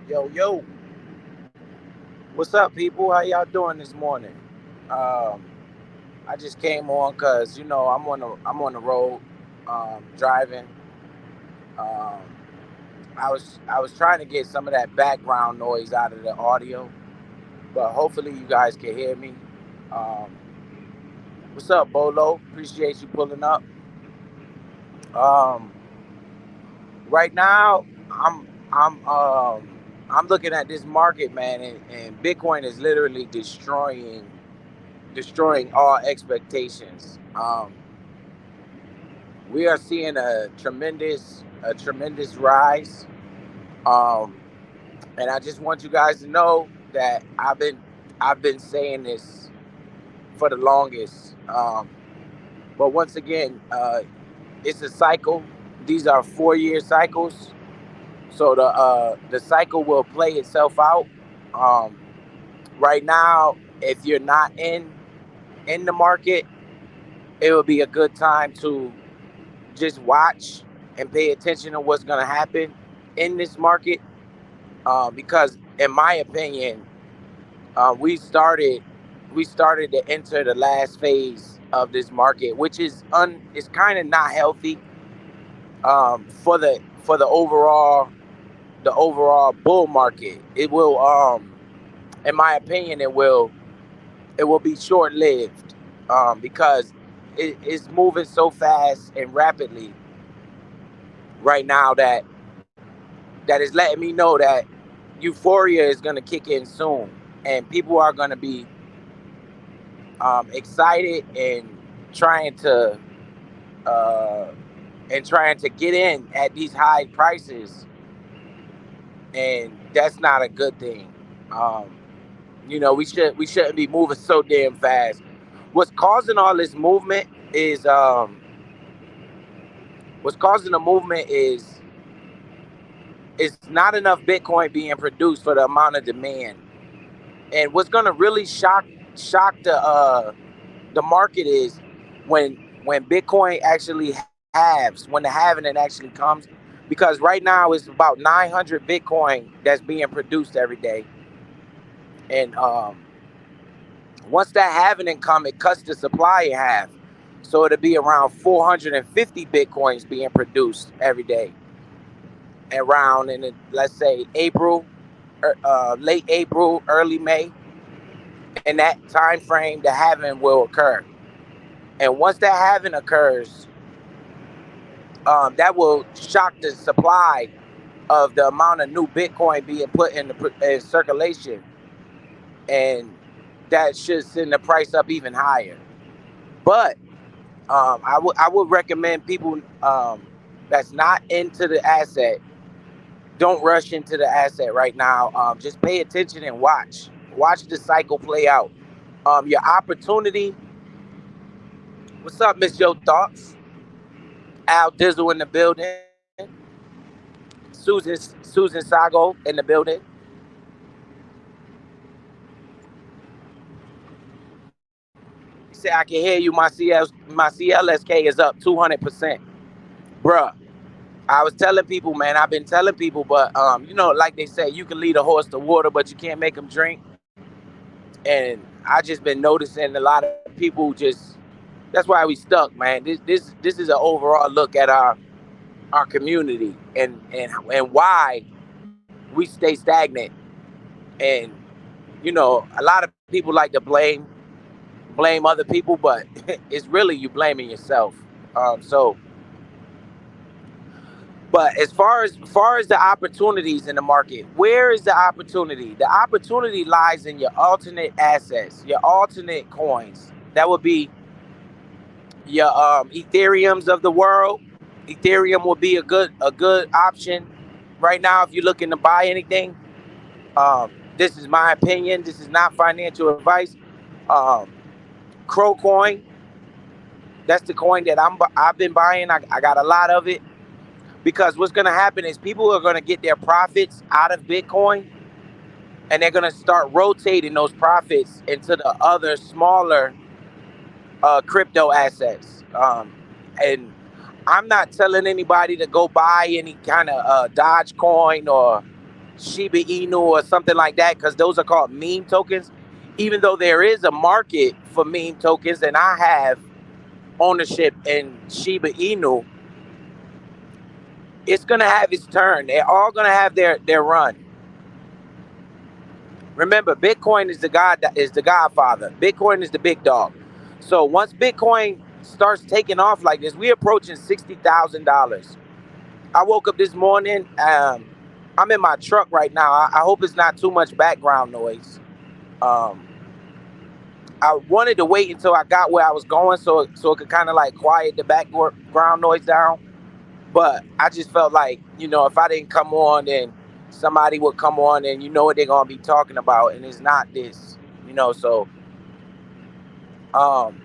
Yo, yo, what's up, people? How y'all doing this morning? Um, I just came on because I'm on the road, driving. Um, I was trying to get some of that background noise out of the audio, but hopefully you guys can hear me. Um, what's up, Bolo? Appreciate you pulling up. Um, right now, I'm looking at this market, man, and Bitcoin is literally destroying all expectations. We are seeing a tremendous rise, um, and I just want you guys to know that I've been saying this for the longest. But once again, it's a cycle. These are 4-year cycles, so the cycle will play itself out. Um, right now, if you're not in the market, it will be a good time to just watch and pay attention to what's going to happen in this market, because in my opinion, we started to enter the last phase of this market, which is kind of not healthy, for the overall bull market. It will, in my opinion, it will be short lived, because it's moving so fast and rapidly right now that is letting me know that euphoria is going to kick in soon, and people are going to be excited trying to uh, trying to get in at these high prices, and that's not a good thing. Um, we shouldn't be moving so damn fast. What's causing all this movement is what's causing the movement is not enough Bitcoin being produced for the amount of demand. And what's going to really shock the market is when when Bitcoin actually halves, when the halving it actually comes, because right now it's about 900 Bitcoin that's being produced every day, and once that halving come, it cuts the supply in half, so it'll be around 450 Bitcoins being produced every day, around in let's say April, late April, early May. In that time frame, the halving will occur. And once that halving occurs, that will shock the supply of the amount of new Bitcoin being put in circulation, and that should send the price up even higher. But I would recommend people, that's not into the asset, don't rush into the asset right now. Just pay attention and watch the cycle play out. Your opportunity. What's up, Miss Joe Thoughts? Al Dizzle in the building. Susan Sago in the building. He said, I can hear you. My CLSK is up 200%. Bruh, I was telling people, man, I've been telling people, but, like they say, you can lead a horse to water, but you can't make him drink. And I just been noticing a lot of people just, that's why we stuck, man. This is an overall look at our community, and why we stay stagnant. And a lot of people like to blame other people, but it's really you blaming yourself. So, but as far as the opportunities in the market, where is the opportunity? The opportunity lies in your alternate assets, your alternate coins. That would be your Ethereums of the world. Ethereum will be a good option right now if you're looking to buy anything. This is my opinion. This is not financial advice. Um, Crow coin, that's the coin that I've been buying. I got a lot of it, because what's going to happen is people are going to get their profits out of Bitcoin, and they're going to start rotating those profits into the other smaller crypto assets. And I'm not telling anybody to go buy any kind of Dogecoin Shiba Inu or something like that, because those are called meme tokens. Even though there is a market for meme tokens, and I have ownership in Shiba Inu, it's gonna have its turn. They're all gonna have their run. Remember, Bitcoin is the godfather. Bitcoin is the big dog. So once Bitcoin starts taking off like this, we're approaching $60,000. I woke up this morning. I'm in my truck right now. I hope it's not too much background noise. Um, I wanted to wait until I got where I was going, so it could kind of like quiet the background noise down. But I just felt like, if I didn't come on, then somebody would come on, and you know what they're gonna be talking about, and it's not this, So um,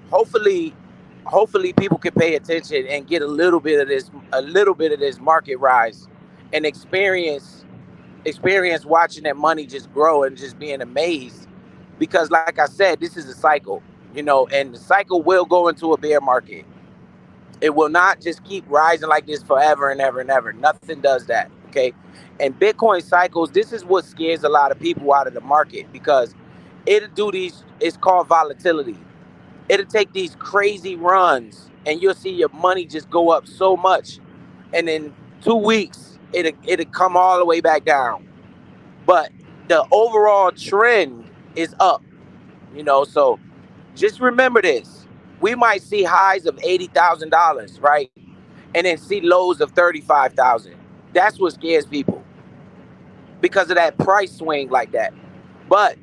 hopefully, people can pay attention and get a little bit of this market rise, and experience watching that money just grow and just being amazed. Because, like I said, this is a cycle, and the cycle will go into a bear market. It will not just keep rising like this forever and ever and ever. Nothing does that. Okay. And Bitcoin cycles, this is what scares a lot of people out of the market, because it'll do these, it's called volatility. It'll take these crazy runs and you'll see your money just go up so much. And in 2 weeks, it'll come all the way back down. But the overall trend is up, so just remember this. We might see highs of $80,000, right? And then see lows of 35,000. That's what scares people, because of that price swing like that. But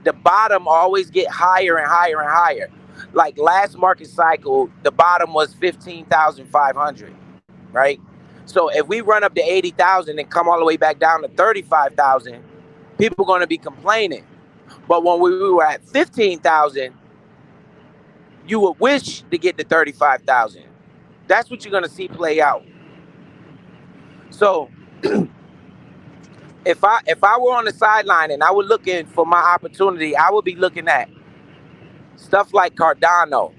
the bottom always get higher and higher and higher. Like last market cycle, the bottom was 15,500, right? So if we run up to 80,000 and come all the way back down to 35,000, people are going to be complaining. But when we were at 15,000, you would wish to get to 35,000. That's what you're going to see play out. So if I were on the sideline and I were looking for my opportunity, I would be looking at stuff like Cardano.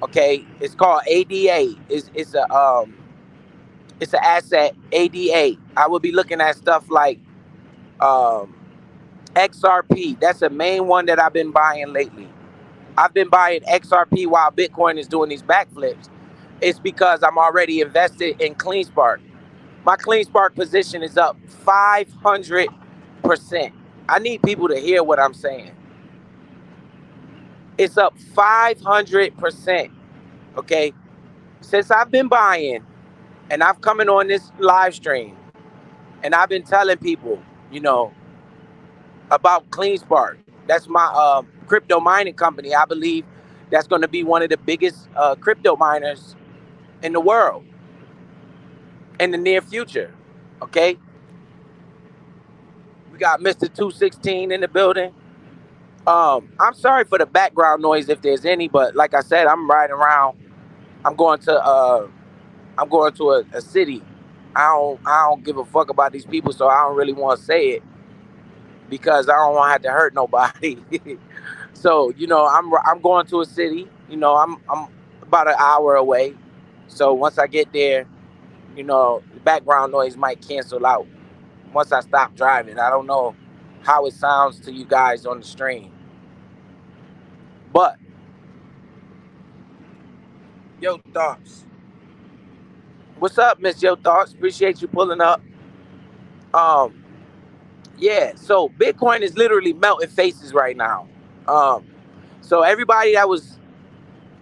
Okay, it's called ADA. It's an asset, ADA. I would be looking at stuff like XRP. That's the main one that I've been buying lately. I've been buying XRP while Bitcoin is doing these backflips. It's because I'm already invested in CleanSpark. My CleanSpark position is up 500%. I need people to hear what I'm saying. It's up 500%. Okay. Since I've been buying, and I've coming on this live stream, and I've been telling people, about CleanSpark. That's my crypto mining company. I believe that's going to be one of the biggest crypto miners in the world in the near future. Okay. We got Mr. 216 in the building. I'm sorry for the background noise if there's any, but like I said, I'm riding around. I'm going to a city. I don't give a fuck about these people, so I don't really want to say it, because I don't want to have to hurt nobody. So I'm going to a city. I'm about an hour away. So once I get there, the background noise might cancel out once I stop driving. I don't know how it sounds to you guys on the stream. But Yo Thoughts. What's up, Miss Yo Thoughts? Appreciate you pulling up. Um, yeah, so Bitcoin is literally melting faces right now. Um, so everybody that was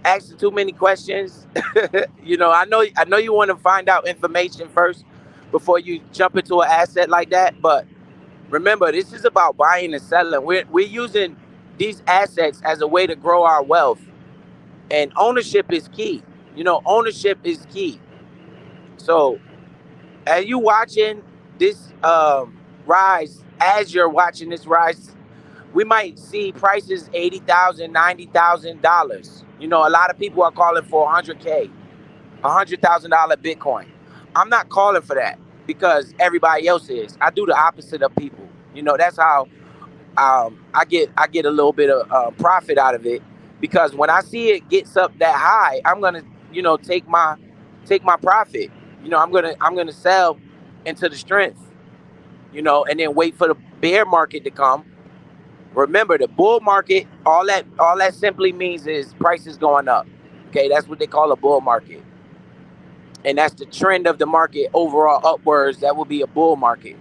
asking too many questions, I know you want to find out information first before you jump into an asset like that. But remember, this is about buying and selling. We're using these assets as a way to grow our wealth, and ownership is key. Ownership is key. So as you watching this rise, as you're watching this rise, we might see prices $80,000, $90,000. A lot of people are calling for 100K, $100,000 Bitcoin. I'm not calling for that because everybody else is. I do the opposite of people. That's how I get a little bit of profit out of it, because when I see it gets up that high, I'm gonna take my profit. I'm gonna sell into the strength, and then wait for the bear market to come. Remember, the bull market, all that simply means is prices going up. Okay, that's what they call a bull market. And that's the trend of the market overall upwards. That will be a bull market.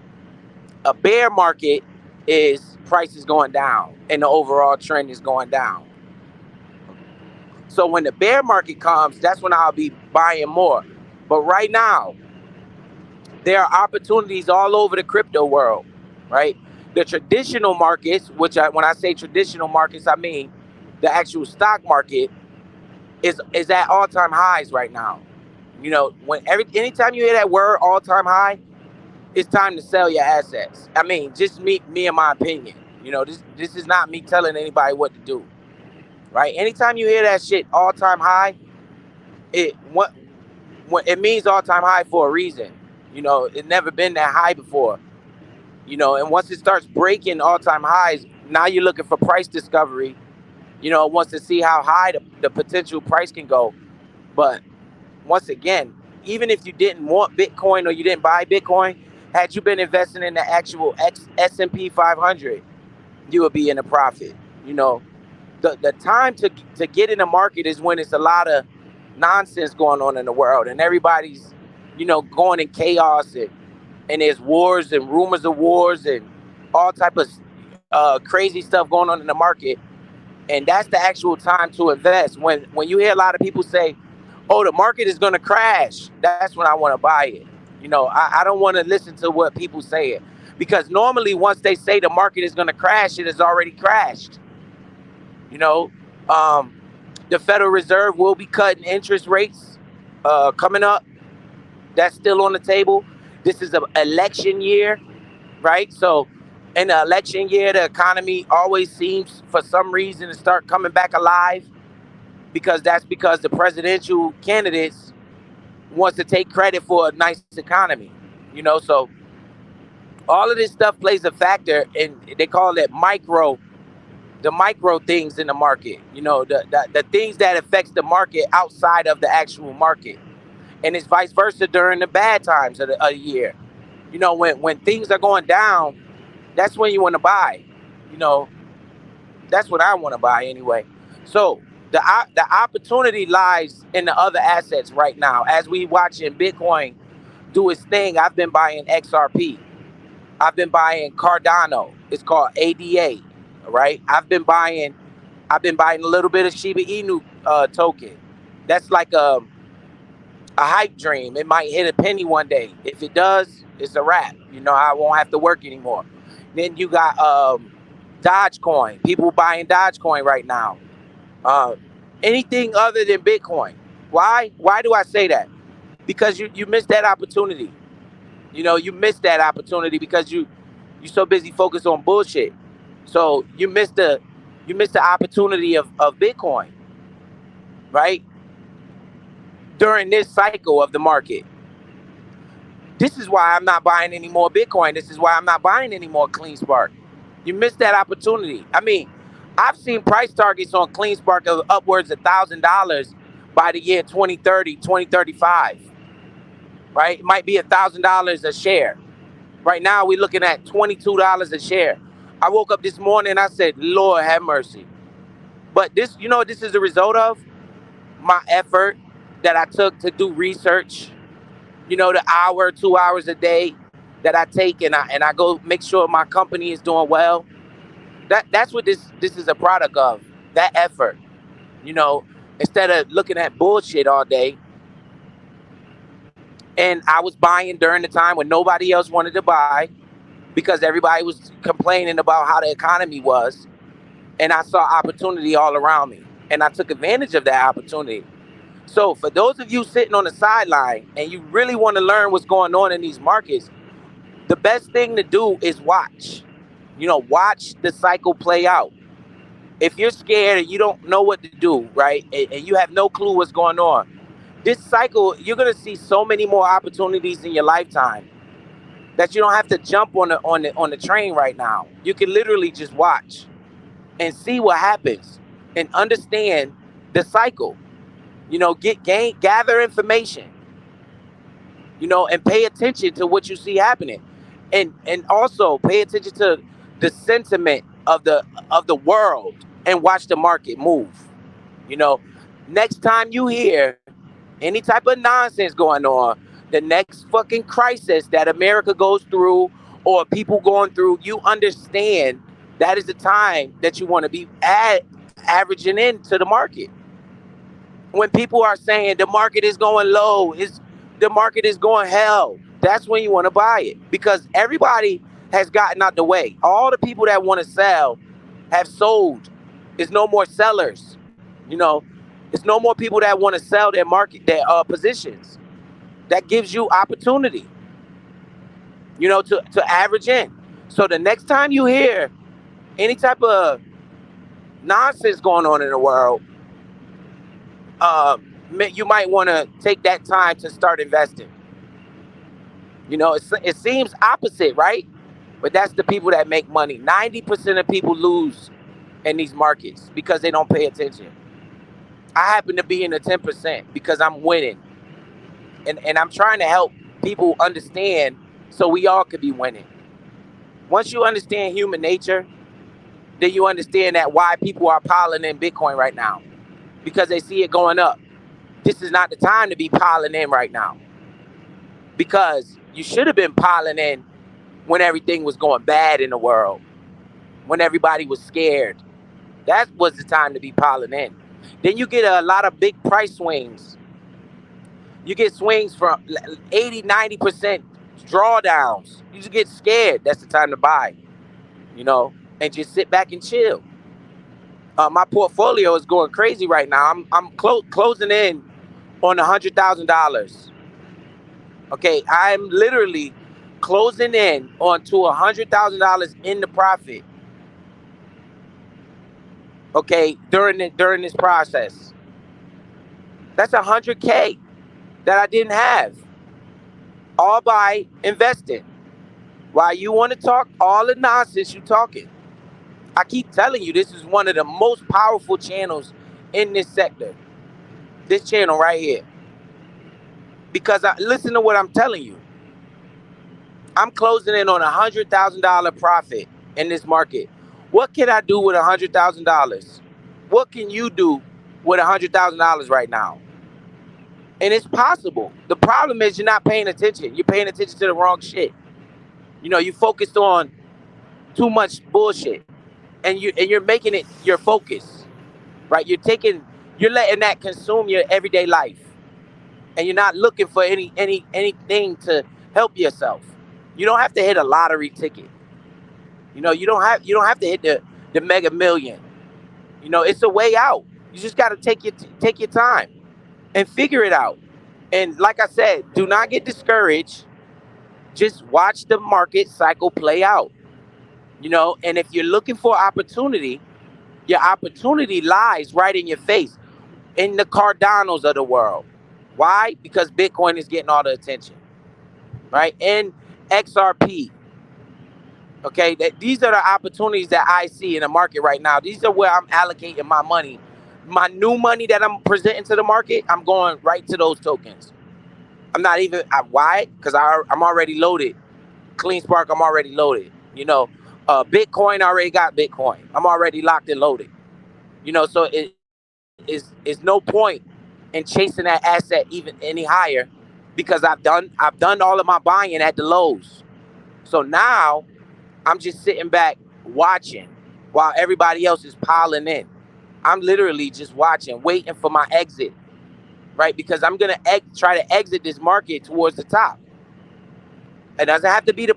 A bear market is prices going down and the overall trend is going down. So when the bear market comes, that's when I'll be buying more. But right now, there are opportunities all over the crypto world, right? The traditional markets, when I say traditional markets, I mean the actual stock market is at all time highs right now. Anytime you hear that word all time high, it's time to sell your assets. I mean, just me and my opinion. This is not me telling anybody what to do, right? Anytime you hear that shit all time high, it what it means all time high for a reason. It never been that high before. And once it starts breaking all time highs, now you're looking for price discovery. It wants to see how high the potential price can go. But once again, even if you didn't want Bitcoin or you didn't buy Bitcoin, had you been investing in the actual S&P 500, you would be in a profit. The time to get in the market is when it's a lot of nonsense going on in the world and everybody's, going in chaos and there's wars and rumors of wars and all type of crazy stuff going on in the market. And that's the actual time to invest. When you hear a lot of people say, oh, the market is going to crash, that's when I want to buy it. I don't want to listen to what people say it, because normally once they say the market is going to crash, it has already crashed. You know, um, the Federal Reserve will be cutting interest rates coming up. That's still on the table. This is an election year, right? So in the election year, the economy always seems, for some reason, to start coming back alive, because the presidential candidates wants to take credit for a nice economy. So all of this stuff plays a factor, and they call it the micro things in the market. The things that affects the market outside of the actual market, and it's vice versa during the bad times of the year. When things are going down, that's when you want to buy. You know, that's what I want to buy anyway. So the opportunity lies in the other assets right now. As we watching Bitcoin do its thing, I've been buying XRP. I've been buying Cardano. It's called ADA, right? I've been buying a little bit of Shiba Inu token. That's like a hype dream. It might hit a penny one day. If it does, it's a wrap. I won't have to work anymore. Then you got Dogecoin. People buying Dogecoin right now. Uh, Anything other than Bitcoin. Why? Why do I say that? Because you missed that opportunity. You missed that opportunity because you so busy focused on bullshit. So you missed the opportunity of Bitcoin, right? During this cycle of the market. This is why I'm not buying any more Bitcoin. This is why I'm not buying any more CleanSpark. You missed that opportunity. I mean, I've seen price targets on CleanSpark of upwards of $1,000 by the year 2030, 2035. Right? It might be $1,000 a share. Right now, we're looking at $22 a share. I woke up this morning and I said, Lord have mercy. But this, what this is the result of? My effort that I took to do research. The hour, 2 hours a day that I take, and I go make sure my company is doing well. That's what this is a product of. That effort. You know, Instead of looking at bullshit all day. And I was buying during the time when nobody else wanted to buy, because everybody was complaining about how the economy was. And I saw opportunity all around me. And I took advantage of that opportunity. So for those of you sitting on the sideline and you really want to learn what's going on in these markets, the best thing to do is watch. Watch the cycle play out. If you're scared and you don't know what to do, right, and you have no clue what's going on, this cycle, you're gonna see so many more opportunities in your lifetime that you don't have to jump on the train right now. You can literally just watch and see what happens and understand the cycle. Gather information. and pay attention to what you see happening, and also pay attention to the sentiment of the world, and watch the market move. You know, next time you hear any type of nonsense going on, the next fucking crisis that America goes through or people going through, you understand that is the time that you want to be averaging into the market. When people are saying the market is going low, is the market is going hell, that's when you want to buy it, because everybody has gotten out the way. All the people that want to sell have sold. There's no more sellers. You know, it's no more people that want to sell their market, their positions. That gives you opportunity, to average in. So the next time you hear any type of nonsense going on in the world, you might want to take that time to start investing. It seems opposite, right? But that's the people that make money. 90% of people lose in these markets because they don't pay attention. I happen to be in the 10% because I'm winning. And I'm trying to help people understand so we all could be winning. Once you understand human nature, then you understand that why people are piling in Bitcoin right now. Because they see it going up. This is not the time to be piling in right now. Because you should have been piling in when everything was going bad in the world, when everybody was scared. That was the time to be piling in. Then you get a lot of big price swings. You get swings from 80, 90% drawdowns. You just get scared. That's the time to buy, and just sit back and chill. My portfolio is going crazy right now. I'm closing in on $100,000. Okay, I'm literally closing in on to $100,000 in the profit. Okay, during this process, that's 100K that I didn't have, all by investing. While you want to talk all the nonsense you talking, I keep telling you this is one of the most powerful channels in this sector. This channel right here, because listen to what I'm telling you. I'm closing in on $100,000 profit in this market. What can I do with $100,000? What can you do with $100,000 right now? And it's possible. The problem is you're not paying attention. You're paying attention to the wrong shit. You focused on too much bullshit, and you're making it your focus, right? You're letting that consume your everyday life, and you're not looking for anything to help yourself. You don't have to hit a lottery ticket. You don't have to hit the Mega Million. It's a way out. You just got to take your time and figure it out. And like I said, do not get discouraged. Just watch the market cycle play out. And if you're looking for opportunity, your opportunity lies right in your face, in the Cardanos of the world. Why? Because Bitcoin is getting all the attention, right? And XRP. Okay, these are the opportunities that I see in the market right now. These are where I'm allocating my money. My new money that I'm presenting to the market, I'm going right to those tokens. I'm not even, why? Because I'm already loaded. Clean Spark, I'm already loaded. Bitcoin, I already got Bitcoin. I'm already locked and loaded. So it's no point in chasing that asset even any higher, because I've done all of my buying at the lows. So now I'm just sitting back watching while everybody else is piling in. I'm literally just watching, waiting for my exit, right? Because I'm gonna try to exit this market towards the top. It doesn't have to be the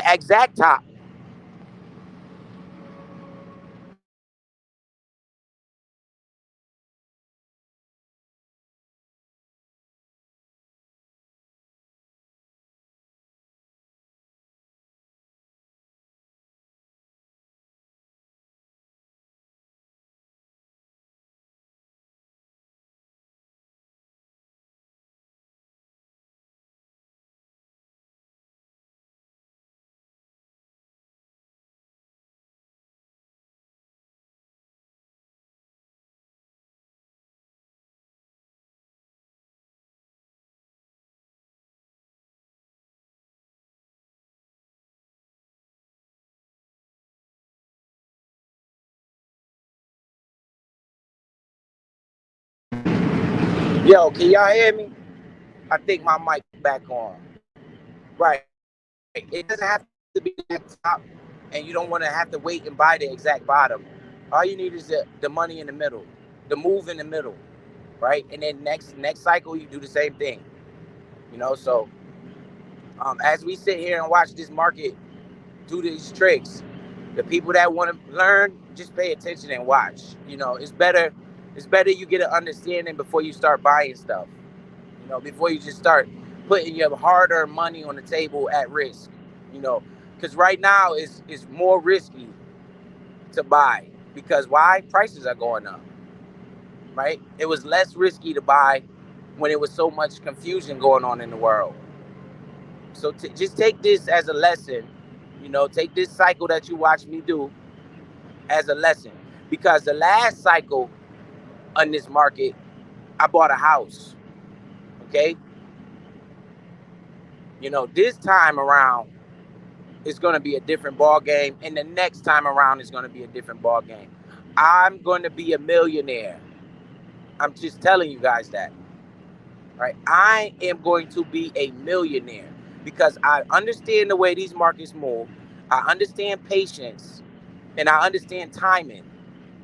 exact top. Yo, can y'all hear me? I think my mic back on. Right. It doesn't have to be the exact top, and you don't want to have to wait and buy the exact bottom. All you need is the money in the middle, the move in the middle, right? And then next cycle you do the same thing. So as we sit here and watch this market do these tricks, the people that want to learn, just pay attention and watch. It's better you get an understanding before you start buying stuff. Before you just start putting your hard-earned money on the table at risk. You know, because right now it's more risky to buy because why? Prices are going up, right? It was less risky to buy when it was so much confusion going on in the world. So just take this as a lesson. Take this cycle that you watch me do as a lesson because the last cycle on this market, I bought a house. Okay, this time around it's going to be a different ball game, and the next time around is going to be a different ball game. I'm going to be a millionaire. I'm just telling you guys that, right? I am going to be a millionaire because I understand the way these markets move. I understand patience, and I understand timing,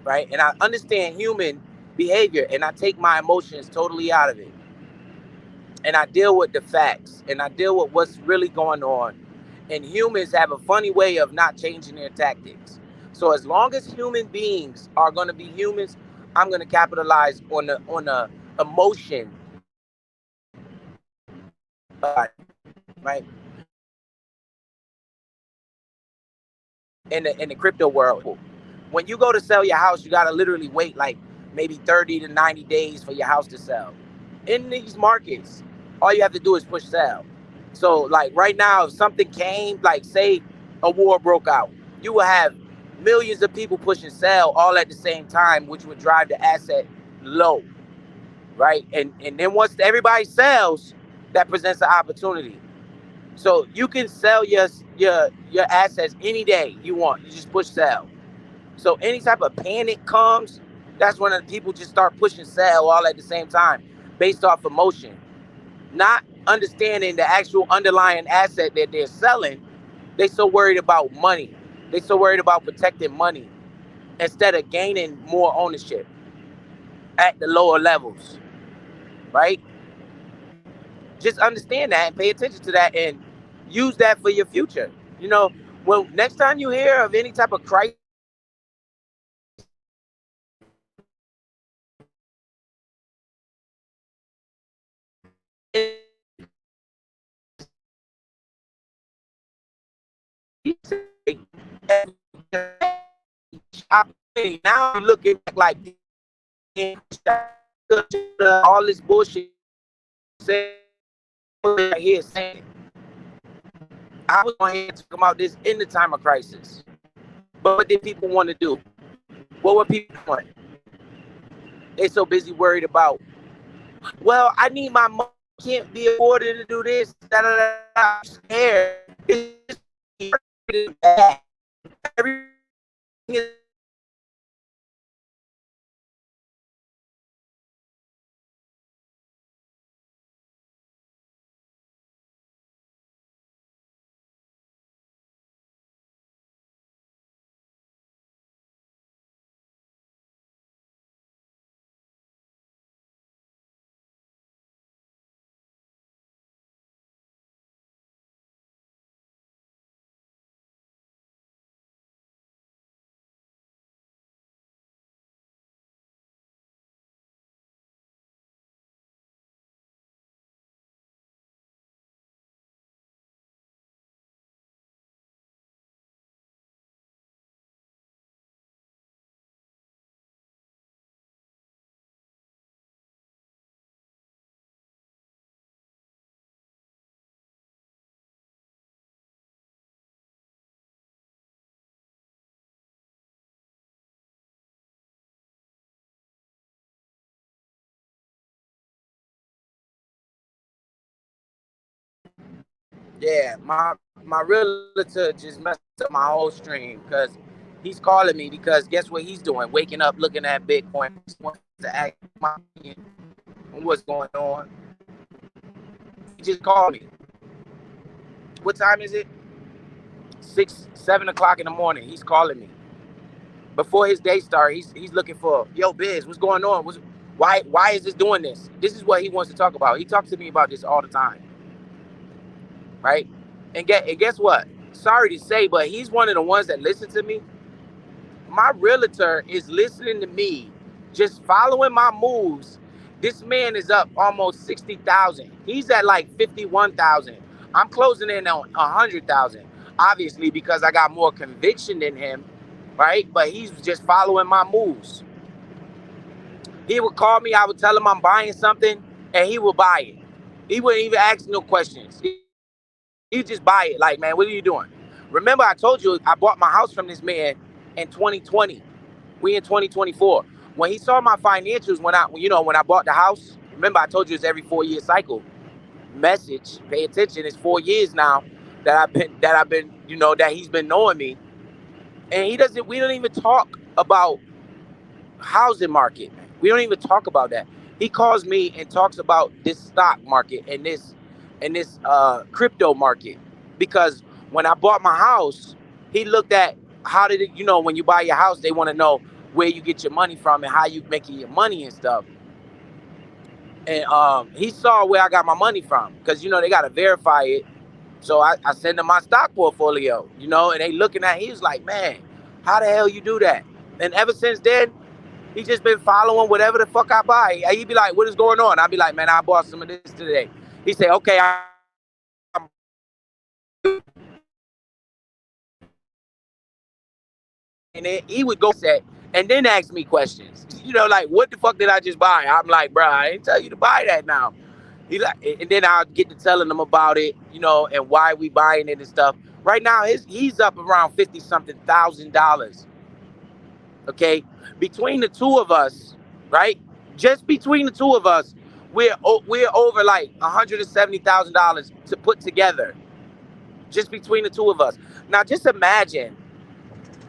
right? And I understand human behavior, and I take my emotions totally out of it. And I deal with the facts, and I deal with what's really going on. And humans have a funny way of not changing their tactics. So as long as human beings are going to be humans, I'm going to capitalize on the emotion, right? In the crypto world, when you go to sell your house, you got to literally wait like maybe 30 to 90 days for your house to sell. In these markets, all you have to do is push sell. So like right now, if something came, like say a war broke out, you will have millions of people pushing sell all at the same time, which would drive the asset low, right? And then once everybody sells, that presents an opportunity. So you can sell your assets any day you want. You just push sell. So any type of panic comes, that's when the people just start pushing sell all at the same time, based off emotion, not understanding the actual underlying asset that they're selling. They so worried about money. They so worried about protecting money instead of gaining more ownership at the lower levels, right? Just understand that and pay attention to that and use that for your future. You know, well, next time you hear of any type of crisis, now you're looking like all this bullshit right here saying. I was going to talk about this in the time of crisis. But what did people want to do? What were people doing? They so busy worried about, well, I need my money, can't be afforded to do this. Da, da, da, da. I'm scared. It's bad. Everything is yeah, my realtor just messed up my whole stream because he's calling me because guess what he's doing? Waking up, looking at Bitcoin, wants to act my opinion what's going on. He just called me. What time is it? 7 o'clock in the morning. He's calling me. Before his day starts, he's looking for, yo, Biz, what's going on? Why is this doing this? This is what he wants to talk about. He talks to me about this all the time. Right? And guess what? Sorry to say, but he's one of the ones that listen to me. My realtor is listening to me, just following my moves. This man is up almost 60,000. He's at like 51,000. I'm closing in on 100,000. Obviously, because I got more conviction than him, right? But he's just following my moves. He would call me, I would tell him I'm buying something, and he would buy it. He wouldn't even ask no questions. He would just buy it. Like, man, what are you doing? Remember, I told you I bought my house from this man in 2020. We in 2024. When he saw my financials, when I bought the house, remember I told you it's every 4-year cycle. Message, pay attention. It's 4 years now that I've been, that he's been knowing me, and we don't even talk about housing market. We don't even talk about that. He calls me and talks about this stock market and this crypto market, because when I bought my house, he looked at how did it, when you buy your house, they want to know where you get your money from and how you making your money and stuff. And he saw where I got my money from, because they got to verify it. So I send him my stock portfolio, and they looking at, he was like, man, how the hell you do that? And ever since then, he just been following whatever the fuck I buy. He'd be like, what is going on? I'd be like, man, I bought some of this today. He say, okay, and then he would go set and then ask me questions. Like, what the fuck did I just buy? I'm like, bro, I didn't tell you to buy that now. He like, and then I'll get to telling him about it, and why we buying it and stuff. Right now, he's up around $50-something thousand. Okay, between the two of us, right? Just between the two of us, we're over like $170,000 to put together. Just between the two of us. Now, just imagine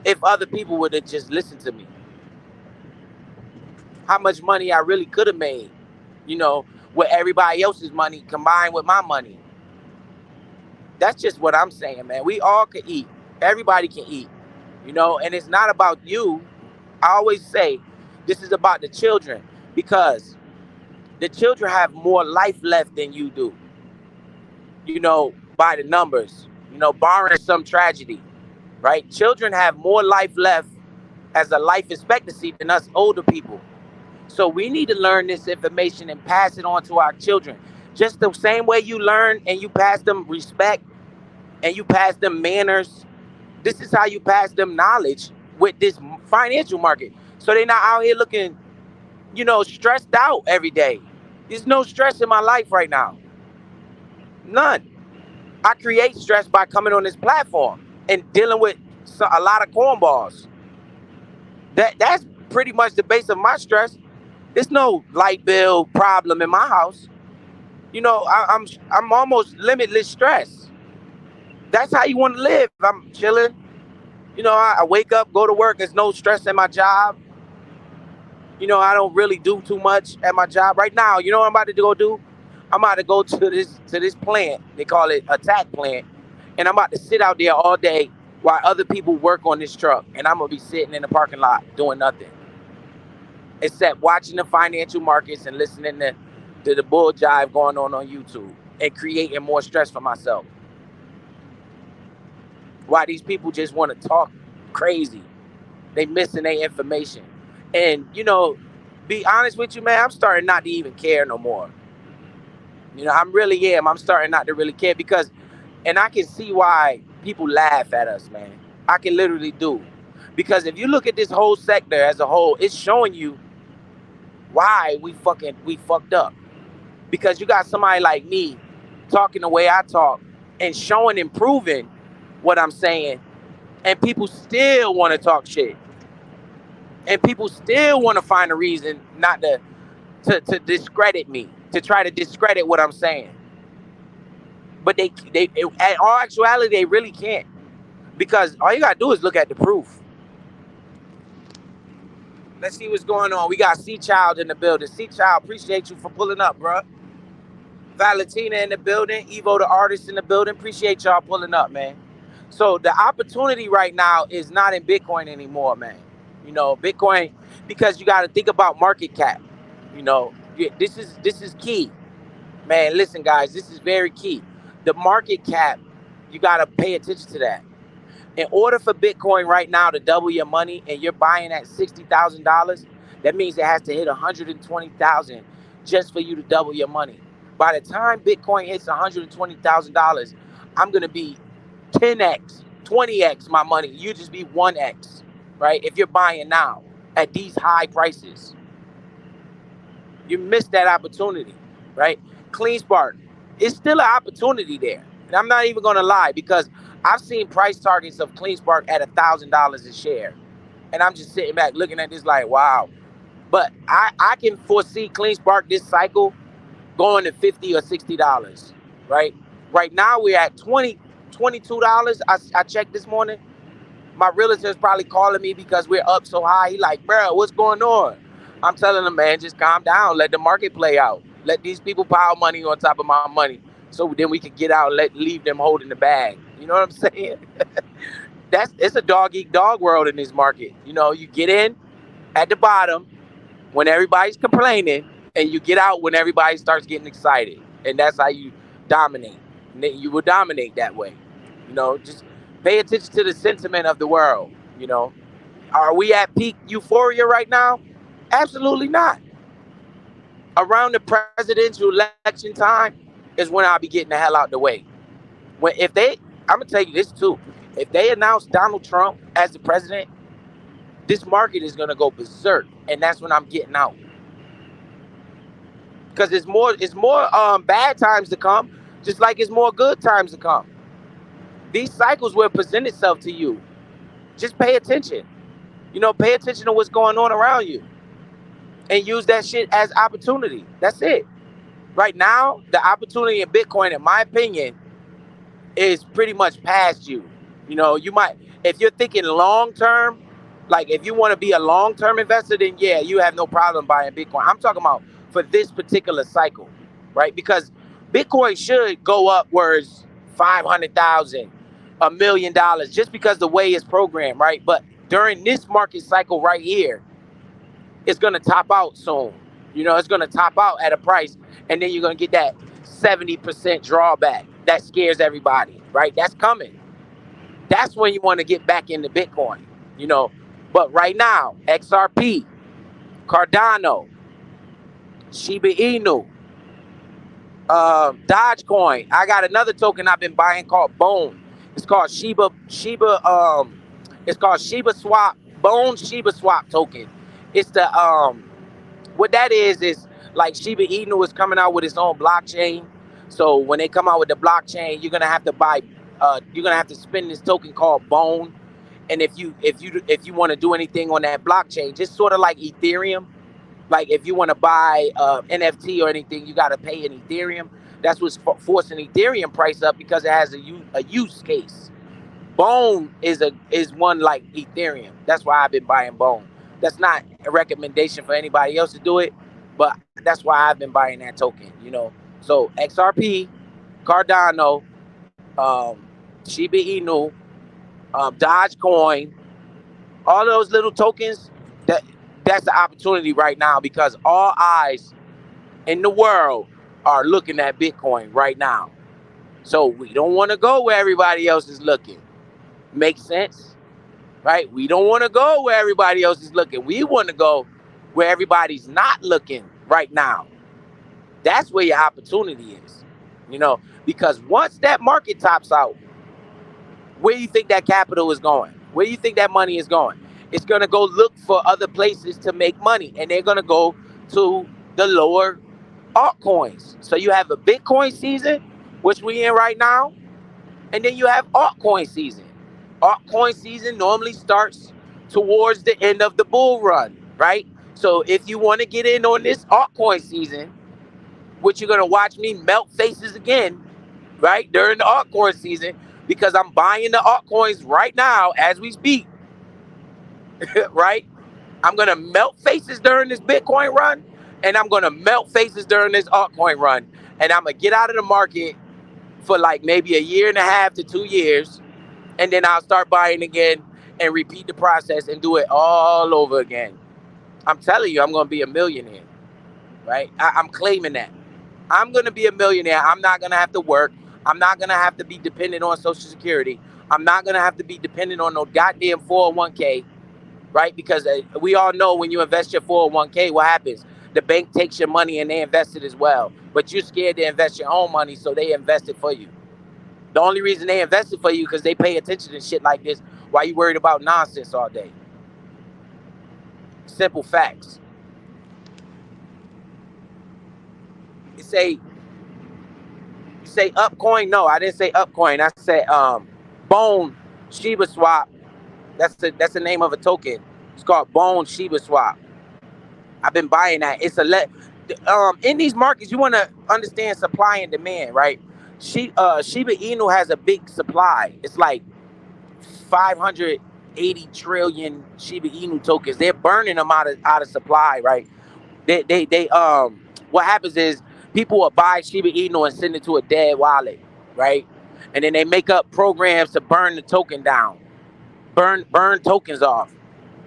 if other people would have just listened to me. How much money I really could have made, with everybody else's money combined with my money. That's just what I'm saying, man. We all can eat. Everybody can eat, and it's not about you. I always say this is about the children, because the children have more life left than you do, by the numbers, barring some tragedy, right? Children have more life left as a life expectancy than us older people. So we need to learn this information and pass it on to our children. Just the same way you learn and you pass them respect and you pass them manners. This is how you pass them knowledge with this financial market. So they're not out here looking, stressed out every day. There's no stress in my life right now. None. I create stress by coming on this platform and dealing with a lot of cornballs. That's pretty much the base of my stress. There's no light bill problem in my house. I'm almost limitless stress. That's how you want to live. I'm chilling. I wake up, go to work. There's no stress in my job. I don't really do too much at my job right now. You know what I'm about to go do? I'm about to go to this plant. They call it a tack plant, and I'm about to sit out there all day while other people work on this truck, and I'm gonna be sitting in the parking lot doing nothing except watching the financial markets and listening to the bull jive going on YouTube and creating more stress for myself. Why these people just want to talk crazy? They missing their information. And, be honest with you, man, I'm starting not to even care no more. I'm really am. I'm starting not to really care because, and I can see why people laugh at us, man. I can literally do. Because if you look at this whole sector as a whole, it's showing you why we fucked up. Because you got somebody like me talking the way I talk and showing and proving what I'm saying, and people still want to talk shit. And people still want to find a reason not to discredit me, to try to discredit what I'm saying. But they in all actuality, they really can't. Because all you got to do is look at the proof. Let's see what's going on. We got C Child in the building. C Child, appreciate you for pulling up, bro. Valentina in the building. Evo the artist in the building. Appreciate y'all pulling up, man. So the opportunity right now is not in Bitcoin anymore, man. You know, Bitcoin, because you got to think about market cap. You know, this is key, man. Listen, guys, this is very key. The market cap, you got to pay attention to that. In order for Bitcoin right now to double your money, and you're buying at $60,000, that means it has to hit 120,000 just for you to double your money. By the time Bitcoin hits $120,000, I'm gonna be 10x, 20x my money. You just be 1x, right? If you're buying now at these high prices, you missed that opportunity, right? CleanSpark, it's still an opportunity there. And I'm not even gonna lie, because I've seen price targets of CleanSpark at $1,000 a share. And I'm just sitting back looking at this like, wow. But I can foresee CleanSpark this cycle going to $50 or $60, right? Right now we're at $22. I checked this morning. My realtor is probably calling me because we're up so high. He like, bro, what's going on? I'm telling him, man, just calm down. Let the market play out. Let these people pile money on top of my money, so then we can get out and leave them holding the bag. You know what I'm saying? It's a dog eat dog world in this market. You know, you get in at the bottom when everybody's complaining, and you get out when everybody starts getting excited. And that's how you dominate. You will dominate that way. You know, just pay attention to the sentiment of the world. You know, are we at peak euphoria right now? Absolutely not. Around the presidential election time is when I'll be getting the hell out the way. I'm gonna tell you this too. If they announce Donald Trump as the president, this market is gonna go berserk, and that's when I'm getting out. Because it's more bad times to come, just like it's more good times to come. These cycles will present itself to you. Just pay attention. You know, pay attention to what's going on around you, and use that shit as opportunity. That's it. Right now, the opportunity in Bitcoin, in my opinion, is pretty much past you. You know, you might, if you're thinking long term, like if you want to be a long term investor, then yeah, you have no problem buying Bitcoin. I'm talking about for this particular cycle, right? Because Bitcoin should go upwards 500,000, $1 million, just because the way it's programmed, right? But during this market cycle right here, it's gonna top out soon. You know, it's gonna top out at a price, and then you're gonna get that 70% drawback. That scares everybody, right? That's coming. That's when you want to get back into Bitcoin, you know. But right now, XRP, Cardano, Shiba Inu, Dogecoin. I got another token I've been buying called Bone. It's called it's called Shiba Swap, Bone Shiba Swap token. It's the what that is like Shiba Inu is coming out with its own blockchain. So when they come out with the blockchain, you're gonna have to you're gonna have to spend this token called Bone. And if you want to do anything on that blockchain, just sort of like Ethereum, like if you want to buy NFT or anything, you got to pay in Ethereum. That's what's forcing Ethereum price up, because it has a use case. Bone is one like Ethereum. That's why I've been buying Bone. That's not a recommendation for anybody else to do it, but that's why I've been buying that token. You know, so XRP, Cardano, Shiba Inu, Dogecoin, all those little tokens. That's the opportunity right now, because all eyes in the world are looking at Bitcoin right now. So we don't want to go where everybody else is looking. Makes sense, right? We don't want to go where everybody else is looking. We want to go where everybody's not looking right now. That's where your opportunity is, you know, because once that market tops out, where do you think that capital is going? Where do you think that money is going? It's going to go look for other places to make money, and they're going to go to the lower altcoins. So you have a Bitcoin season, which we in right now, and then you have altcoin season. Altcoin season normally starts towards the end of the bull run, right? So if you want to get in on this altcoin season, which you're going to watch me melt faces again, right, during the altcoin season, because I'm buying the altcoins right now as we speak, right? I'm gonna melt faces during this Bitcoin run, and I'm gonna melt faces during this altcoin run, and I'm gonna get out of the market for like maybe a year and a half to 2 years, and then I'll start buying again and repeat the process and do it all over again. I'm telling you, I'm gonna be a millionaire, right? I'm claiming that. I'm gonna be a millionaire. I'm not gonna have to work. I'm not gonna have to be dependent on Social Security. I'm not gonna have to be dependent on no goddamn 401k, right? Because we all know when you invest your 401k, what happens? The bank takes your money and they invest it as well. But you're scared to invest your own money, so they invest it for you. The only reason they invest it for you because they pay attention to shit like this while you worried about nonsense all day. Simple facts. You say Upcoin? No, I didn't say Upcoin. I said Bone Shiba Swap. That's the name of a token. It's called Bone Shiba Swap. I've been buying that. In these markets, you want to understand supply and demand, right? Shiba Inu has a big supply. It's like 580 trillion Shiba Inu tokens. They're burning them out of supply, right? They what happens is people will buy Shiba Inu and send it to a dead wallet, right? And then they make up programs to burn the token down, burn tokens off.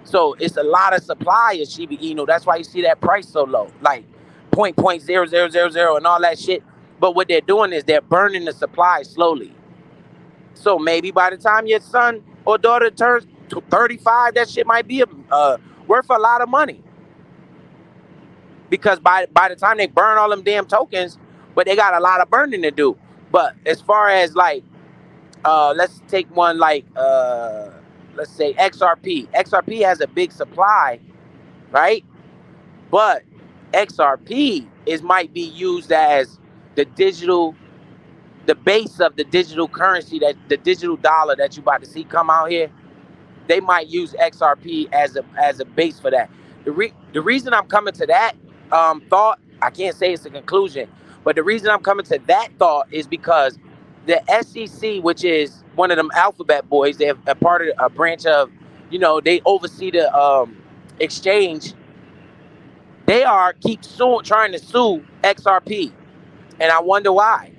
So it's a lot of supply of Shiba Inu. That's why you see that price so low, like 0.0000 and all that shit. But what they're doing is they're burning the supply slowly. So maybe by the time your son or daughter turns 35, that shit might be worth a lot of money. Because by the time they burn all them damn tokens, but they got a lot of burning to do. But as far as like, let's take one like, let's say XRP. XRP has a big supply, right? But XRP might be used as the base of the digital currency, that the digital dollar that you about to see come out here. They might use XRP as a base for that. The reason I'm coming to that thought, I can't say it's a conclusion, but the reason I'm coming to that thought is because the SEC, which is one of them alphabet boys, they're a branch of, they oversee the exchange. They keep trying to sue XRP, and I wonder why.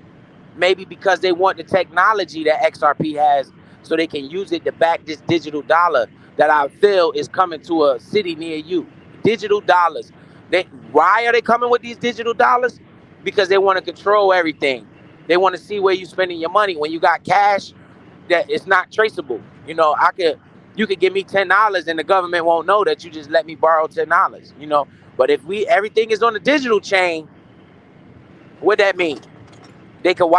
Maybe because they want the technology that XRP has so they can use it to back this digital dollar that I feel is coming to a city near you. Digital dollars. Why are they coming with these digital dollars? Because they want to control everything. They want to see where you're spending your money. When you got cash, that it's not traceable. You could give me $10 and the government won't know that you just let me borrow $10. But if everything is on the digital chain, what that mean? They could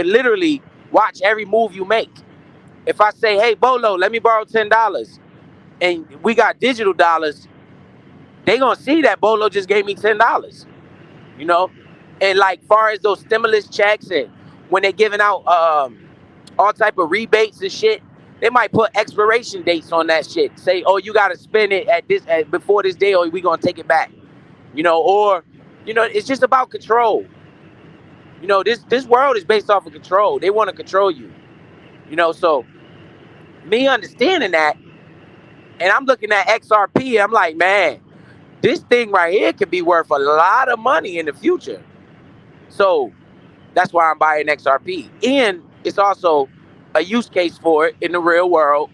literally watch every move you make. If I say, hey, Bolo, let me borrow $10, and we got digital dollars, they gonna see that Bolo just gave me $10, And like far as those stimulus checks and when they're giving out all type of rebates and shit, they might put expiration dates on that shit. Say, oh, you gotta spend it before this day or we gonna take it back. It's just about control. This world is based off of control. They want to control you. So me understanding that, and I'm looking at XRP, I'm like, man, this thing right here could be worth a lot of money in the future. So that's why I'm buying XRP. And it's also a use case for it in the real world.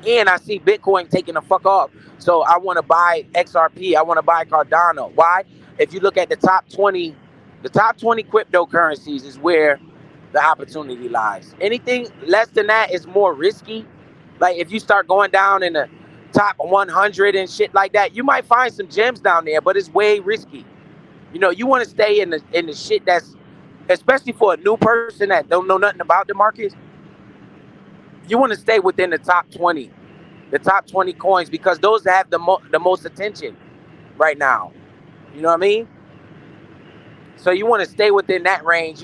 And I see Bitcoin taking the fuck off. So I want to buy XRP. I want to buy Cardano. Why? If you look at the top 20 cryptocurrencies is where the opportunity lies. Anything less than that is more risky. Like if you start going down in the top 100 and shit like that, you might find some gems down there, but it's way risky. You want to stay in the shit that's, especially for a new person that don't know nothing about the markets, you want to stay within the top 20 coins, because those have the most attention right now. You know what I mean? So you want to stay within that range.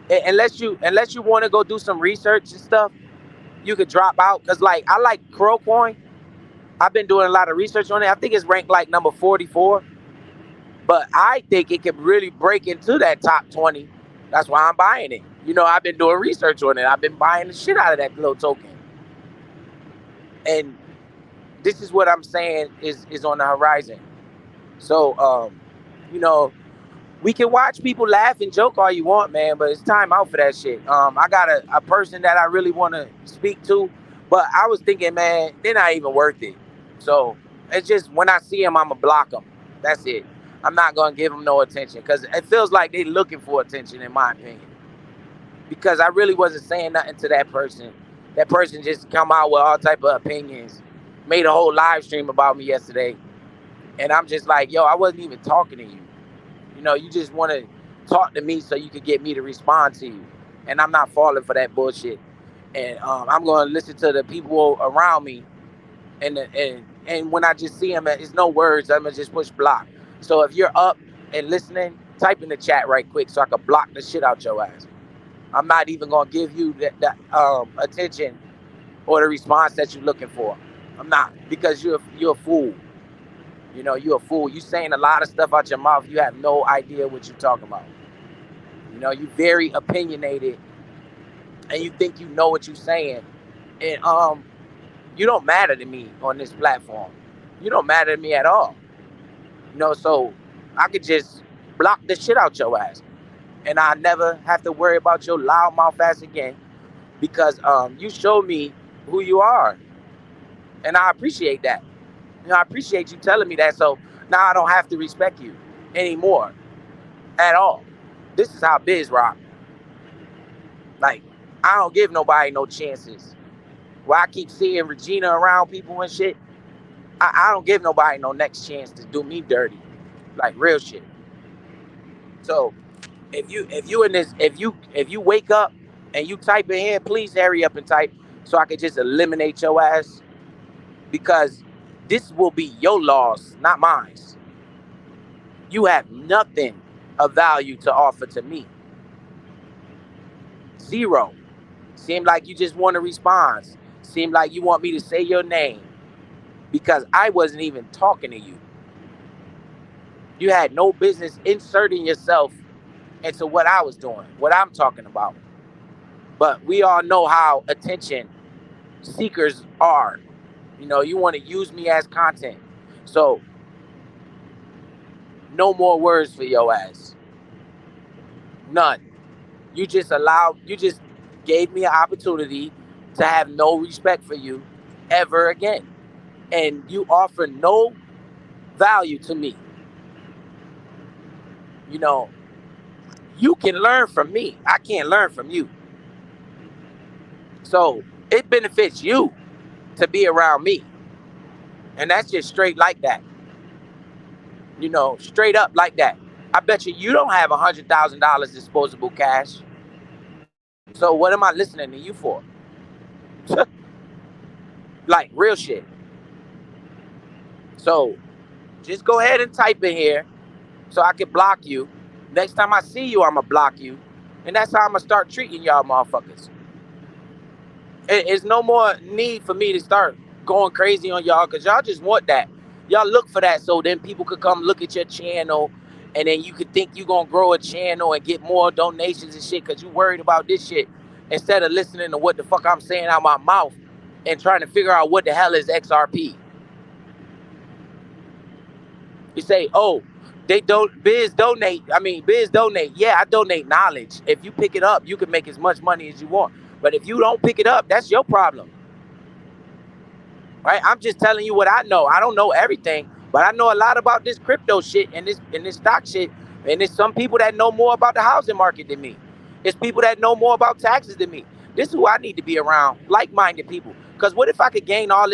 Unless you want to go do some research and stuff, you could drop out. Because like I like Crowcoin. I've been doing a lot of research on it. I think it's ranked like number 44. But I think it could really break into that top 20. That's why I'm buying it. I've been doing research on it. I've been buying the shit out of that little token. And this is what I'm saying is on the horizon. So, you know, we can watch people laugh and joke all you want, man, but it's time out for that shit. I got a person that I really want to speak to, but I was thinking, man, they're not even worth it. So it's just when I see them, I'ma block them. That's it. I'm not gonna give them no attention because it feels like they looking for attention, in my opinion. Because I really wasn't saying nothing to that person. That person just come out with all type of opinions, made a whole live stream about me yesterday, and I'm just like, yo, I wasn't even talking to you. You know, you just want to talk to me so you could get me to respond to you, and I'm not falling for that bullshit. And I'm going to listen to the people around me, and when I just see them, it's no words. I'm gonna just push block. So if you're up and listening, type in the chat right quick so I can block the shit out your ass. I'm not even gonna give you that attention or the response that you're looking for. I'm not, because you're a fool. You know, you're a fool. You saying a lot of stuff out your mouth. You have no idea what you're talking about. You know, you very opinionated, and you think you know what you're saying, and you don't matter to me on this platform. You don't matter to me at all. You know, so I could just block the shit out your ass, and I never have to worry about your loud mouth ass again, because you showed me who you are, and I appreciate that. You know, I appreciate you telling me that. So now I don't have to respect you anymore at all. This is how biz rock. Like, I don't give nobody no chances. Where I keep seeing Regina around people and shit, I don't give nobody no next chance to do me dirty. Like, real shit. So if you wake up and you type in here, please hurry up and type so I can just eliminate your ass, because this will be your loss, not mine. You have nothing of value to offer to me. Zero. Seem like you just want a response. Seem like you want me to say your name because I wasn't even talking to you. You had no business inserting yourself into what I was doing, what I'm talking about. But we all know how attention seekers are. You know, you want to use me as content. So, no more words for your ass. None. You just gave me an opportunity to have no respect for you ever again. And you offer no value to me. You know, you can learn from me. I can't learn from you. So it benefits you to be around me. And that's just straight like that. You know, straight up like that. I bet you don't have $100,000 disposable cash. So what am I listening to you for? Like, real shit. So just go ahead and type in here so I can block you. Next time I see you, I'm going to block you. And that's how I'm going to start treating y'all motherfuckers. It's no more need for me to start going crazy on y'all, because y'all just want that. Y'all look for that so then people could come look at your channel, and then you could think you're going to grow a channel and get more donations and shit because you worried about this shit, instead of listening to what the fuck I'm saying out my mouth and trying to figure out what the hell is XRP. You say, oh, Biz donate. Yeah, I donate knowledge. If you pick it up, you can make as much money as you want. But if you don't pick it up, that's your problem. Right? I'm just telling you what I know. I don't know everything, but I know a lot about this crypto shit and this stock shit. And there's some people that know more about the housing market than me. It's people that know more about taxes than me. This is who I need to be around, like-minded people. Because what if I could gain all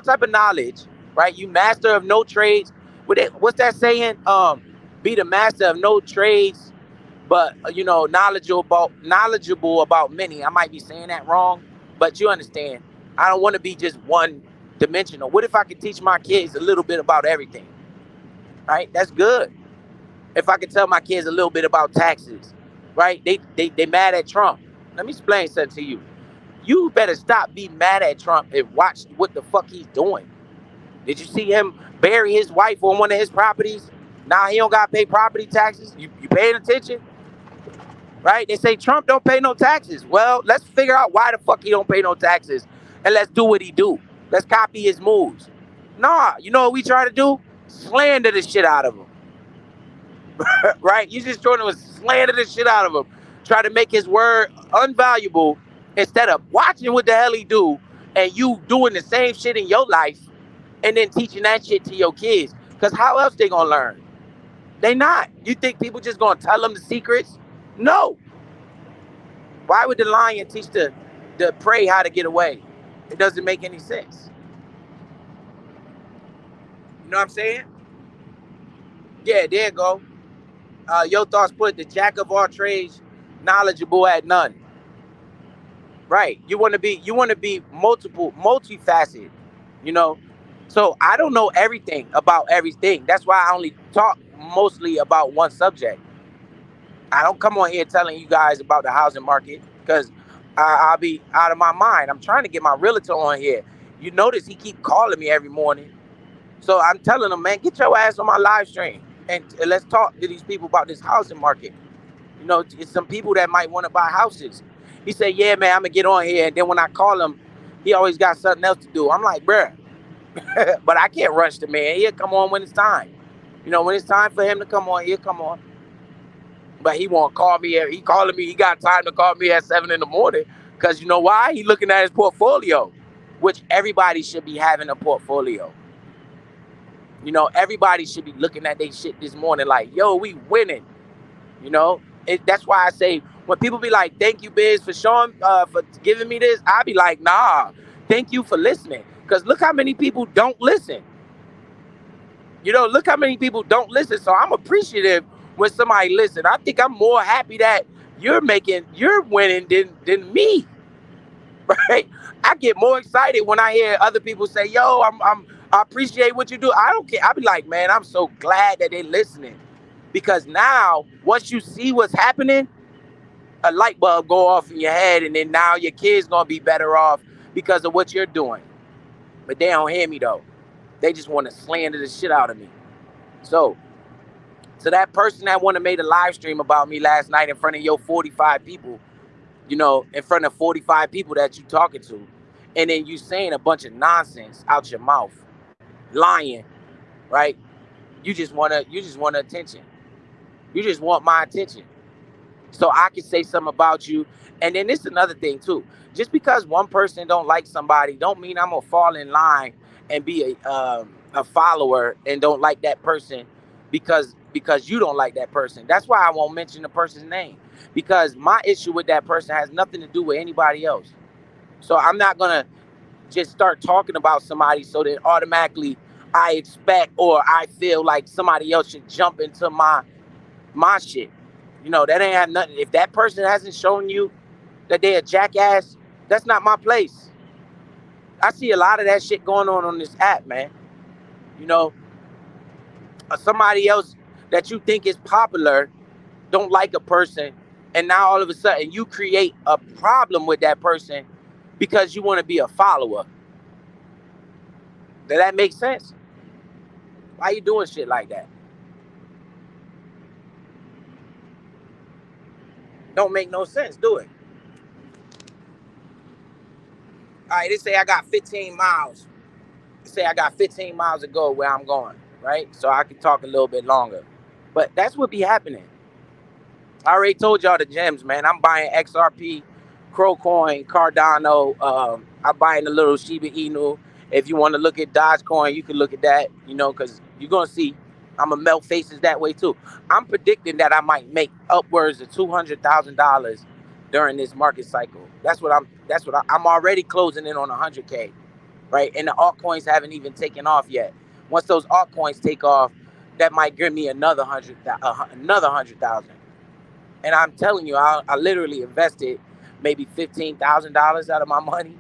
type of knowledge, right? You master of no trades. What's that saying? Be the master of no trades, but knowledgeable about many. I might be saying that wrong, but you understand. I don't want to be just one dimensional. What if I could teach my kids a little bit about everything? Right? That's good. If I could tell my kids a little bit about taxes, right? They mad at Trump. Let me explain something to you. You better stop being mad at Trump and watch what the fuck he's doing. Did you see him bury his wife on one of his properties? Now he don't got to pay property taxes. You paying attention? Right? They say Trump don't pay no taxes. Well, let's figure out why the fuck he don't pay no taxes, and let's do what he do. Let's copy his moves. Nah, you know what we try to do? Slander the shit out of him. Right? You just trying to slander the shit out of him. Try to make his word unvaluable instead of watching what the hell he do and you doing the same shit in your life and then teaching that shit to your kids. Because how else they gonna learn? They not. You think people just gonna tell them the secrets? No. Why would the lion teach the prey how to get away? It doesn't make any sense. You know what I'm saying? Yeah, there you go. Your thoughts put the jack of all trades, knowledgeable at none. Right. You want to be multifaceted, you know. So I don't know everything about everything. That's why I only talk mostly about one subject. I don't come on here telling you guys about the housing market because I'll be out of my mind. I'm trying to get my realtor on here. You notice he keep calling me every morning. So I'm telling him, man, get your ass on my live stream and let's talk to these people about this housing market. You know, it's some people that might want to buy houses. He said, yeah, man, I'm going to get on here. And then when I call him, he always got something else to do. I'm like, bruh, but I can't rush the man. He'll come on when it's time. You know, when it's time for him to come on, he'll come on. But he won't call me. He calling me. He got time to call me at 7 in the morning. Because you know why? He looking at his portfolio, which everybody should be having a portfolio. You know, everybody should be looking at their shit this morning like, yo, we winning. You know, that's why I say when people be like, thank you, Biz, for showing, for giving me this, I be like, nah, thank you for listening. Because look how many people don't listen. You know, look how many people don't listen. So I'm appreciative when somebody listen. I think I'm more happy that you're winning than me. Right? I get more excited when I hear other people say, yo, I appreciate what you do. I don't care. I be like, man, I'm so glad that they're listening. Because now, once you see what's happening, a light bulb go off in your head, and then now your kids gonna be better off because of what you're doing. But they don't hear me though. They just want to slander the shit out of me. So that person that want to make a live stream about me last night in front of your 45 people, you know, in front of 45 people that you talking to, and then you saying a bunch of nonsense out your mouth, lying, right? You just want attention. You just want my attention. So I can say something about you. And then this is another thing too. Just because one person don't like somebody, don't mean I'm gonna fall in line and be a follower and don't like that person because you don't like that person. That's why I won't mention the person's name, because my issue with that person has nothing to do with anybody else. So I'm not gonna just start talking about somebody so that automatically I expect or I feel like somebody else should jump into my shit. You know, that ain't have nothing. If that person hasn't shown you that they a jackass, that's not my place. I see a lot of that shit going on this app, man. You know, somebody else that you think is popular don't like a person, and now all of a sudden you create a problem with that person because you want to be a follower. Does that make sense? Why you doing shit like that? Don't make no sense, do it? All right, they say I got 15 miles. They say I got 15 miles to go where I'm going, right? So I can talk a little bit longer. But that's what be happening. I already told y'all the gems, man. I'm buying XRP, Crowcoin, Cardano. I'm buying the little Shiba Inu. If you want to look at Dogecoin, you can look at that, you know, because you're going to see I'm going to melt faces that way too. I'm predicting that I might make upwards of $200,000 during this market cycle. I'm already closing in on 100K, right? And the altcoins haven't even taken off yet. Once those altcoins take off, that might give me another 100,000. And I'm telling you, I literally invested maybe $15,000 out of my money,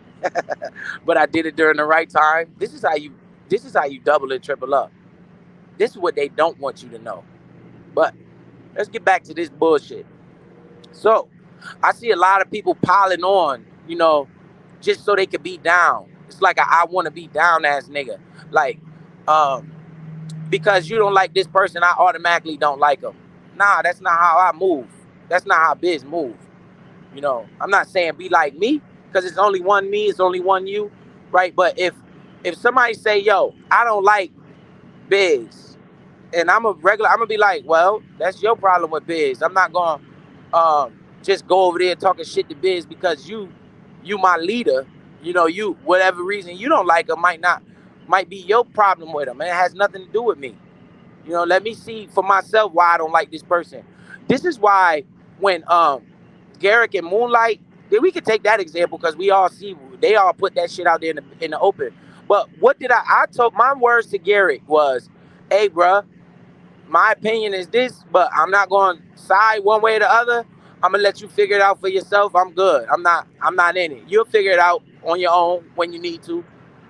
but I did it during the right time. This is how you double and triple up. This is what they don't want you to know. But let's get back to this bullshit. So I see a lot of people piling on, you know, just so they could be down. It's like I want to be down ass nigga. Like, because you don't like this person, I automatically don't like them. Nah, that's not how I move. That's not how biz move. You know, I'm not saying be like me, because it's only one me, it's only one you, right? But if If somebody say, yo, I don't like Biz, and I'm gonna be like, well, that's your problem with Biz. I'm not gonna just go over there talking shit to Biz because you my leader. You know, you whatever reason you don't like him might be your problem with him, and it has nothing to do with me. You know, let me see for myself why I don't like this person. This is why when Garrick and Moonlight, then we can take that example because we all see they all put that shit out there in the open. But what did I told my words to Garrick was, hey bruh, my opinion is this, but I'm not going to side one way or the other. I'm gonna let you figure it out for yourself. I'm good. I'm not in it. You'll figure it out on your own when you need to.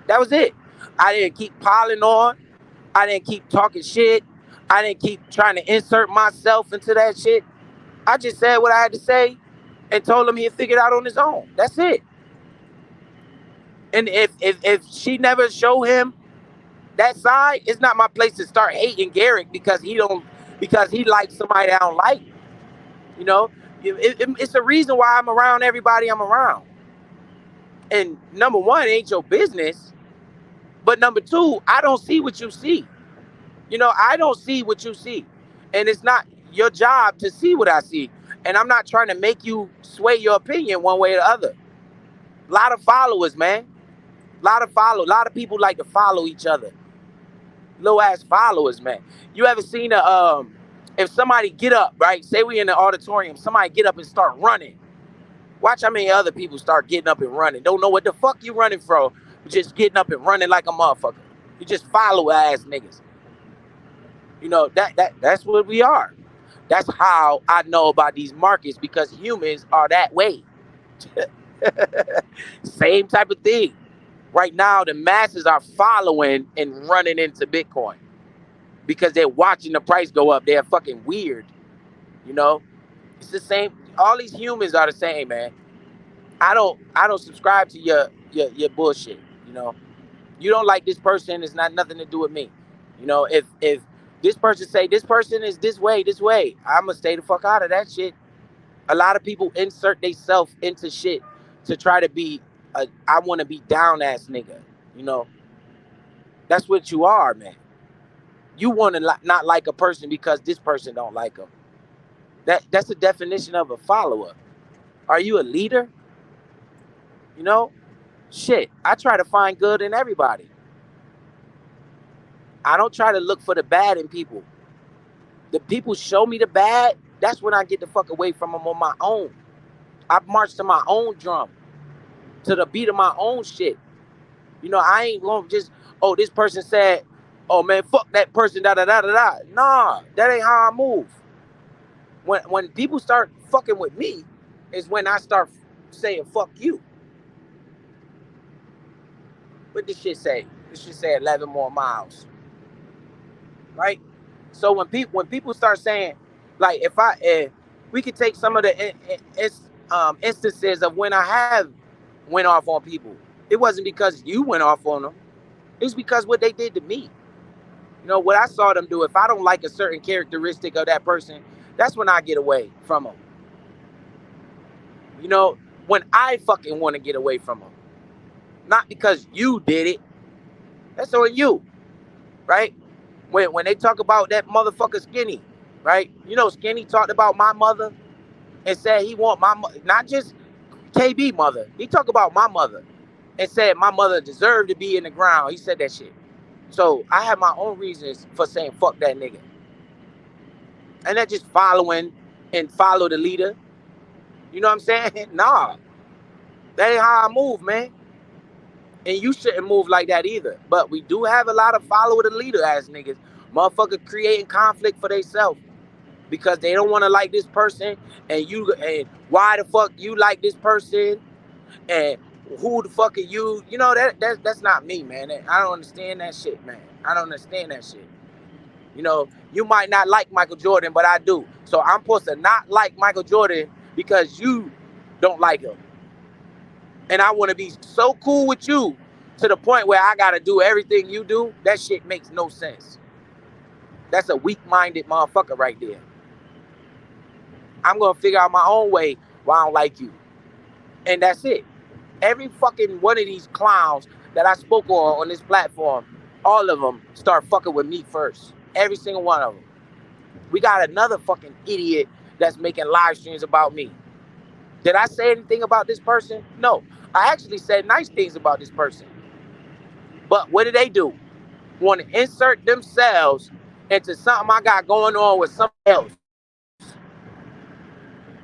That was it. I didn't keep piling on. I didn't keep talking shit. I didn't keep trying to insert myself into that shit. I just said what I had to say and told him he'd figure it out on his own. That's it. And if she never show him that side, it's not my place to start hating Garrick because he likes somebody I don't like. You know, it's a reason why I'm around everybody I'm around. And number one, it ain't your business. But number two, I don't see what you see. You know, I don't see what you see. And it's not your job to see what I see. And I'm not trying to make you sway your opinion one way or the other. A lot of followers, man. A lot of people like to follow each other. Low ass followers, man. You ever seen if somebody get up, right? Say we in the auditorium, somebody get up and start running. Watch how many other people start getting up and running. Don't know what the fuck you running from. Just getting up and running like a motherfucker. You just follow ass niggas. You know, that's what we are. That's how I know about these markets because humans are that way. Same type of thing. Right now, the masses are following and running into Bitcoin because they're watching the price go up. They're fucking weird. You know, it's the same. All these humans are the same, man. I don't subscribe to your bullshit. You know, you don't like this person. It's not nothing to do with me. You know, if this person say this person is this way, I'ma stay the fuck out of that shit. A lot of people insert themselves into shit to try to be I want to be down ass nigga. You know, that's what you are, man. You want to not like a person because this person don't like them. That's the definition of a follower. Are you a leader? You know, shit. I try to find good in everybody. I don't try to look for the bad in people. The people show me the bad. That's when I get the fuck away from them on my own. I march to my own drum, to the beat of my own shit. You know, I ain't gonna just, oh, this person said, oh man, fuck that person, da da da da da. Nah, that ain't how I move. When people start fucking with me, is when I start saying fuck you. What this shit say? This shit say 11 more miles, right? So when people start saying, like, if we could take some of the instances of when I have went off on people. It wasn't because you went off on them. It's because what they did to me. You know, what I saw them do. If I don't like a certain characteristic of that person, that's when I get away from them. You know, when I fucking want to get away from them. Not because you did it. That's on you, right? When they talk about that motherfucker Skinny, right? You know, Skinny talked about my mother and said he want my, not just KB mother. He talked about my mother and said my mother deserved to be in the ground. He said that shit. So I have my own reasons for saying fuck that nigga. And that just following and follow the leader. You know what I'm saying? Nah. That ain't how I move, man. And you shouldn't move like that either. But we do have a lot of follow the leader ass niggas. Motherfuckers creating conflict for themselves. Because they don't want to like this person. And why the fuck you like this person? And who the fuck are you? You know, that's not me, man. I don't understand that shit, man. I don't understand that shit. You know, you might not like Michael Jordan, but I do. So I'm supposed to not like Michael Jordan because you don't like him. And I want to be so cool with you to the point where I got to do everything you do. That shit makes no sense. That's a weak-minded motherfucker right there. I'm going to figure out my own way why I don't like you. And that's it. Every fucking one of these clowns that I spoke on this platform, all of them start fucking with me first. Every single one of them. We got another fucking idiot that's making live streams about me. Did I say anything about this person? No. I actually said nice things about this person. But what do? Want to insert themselves into something I got going on with somebody else.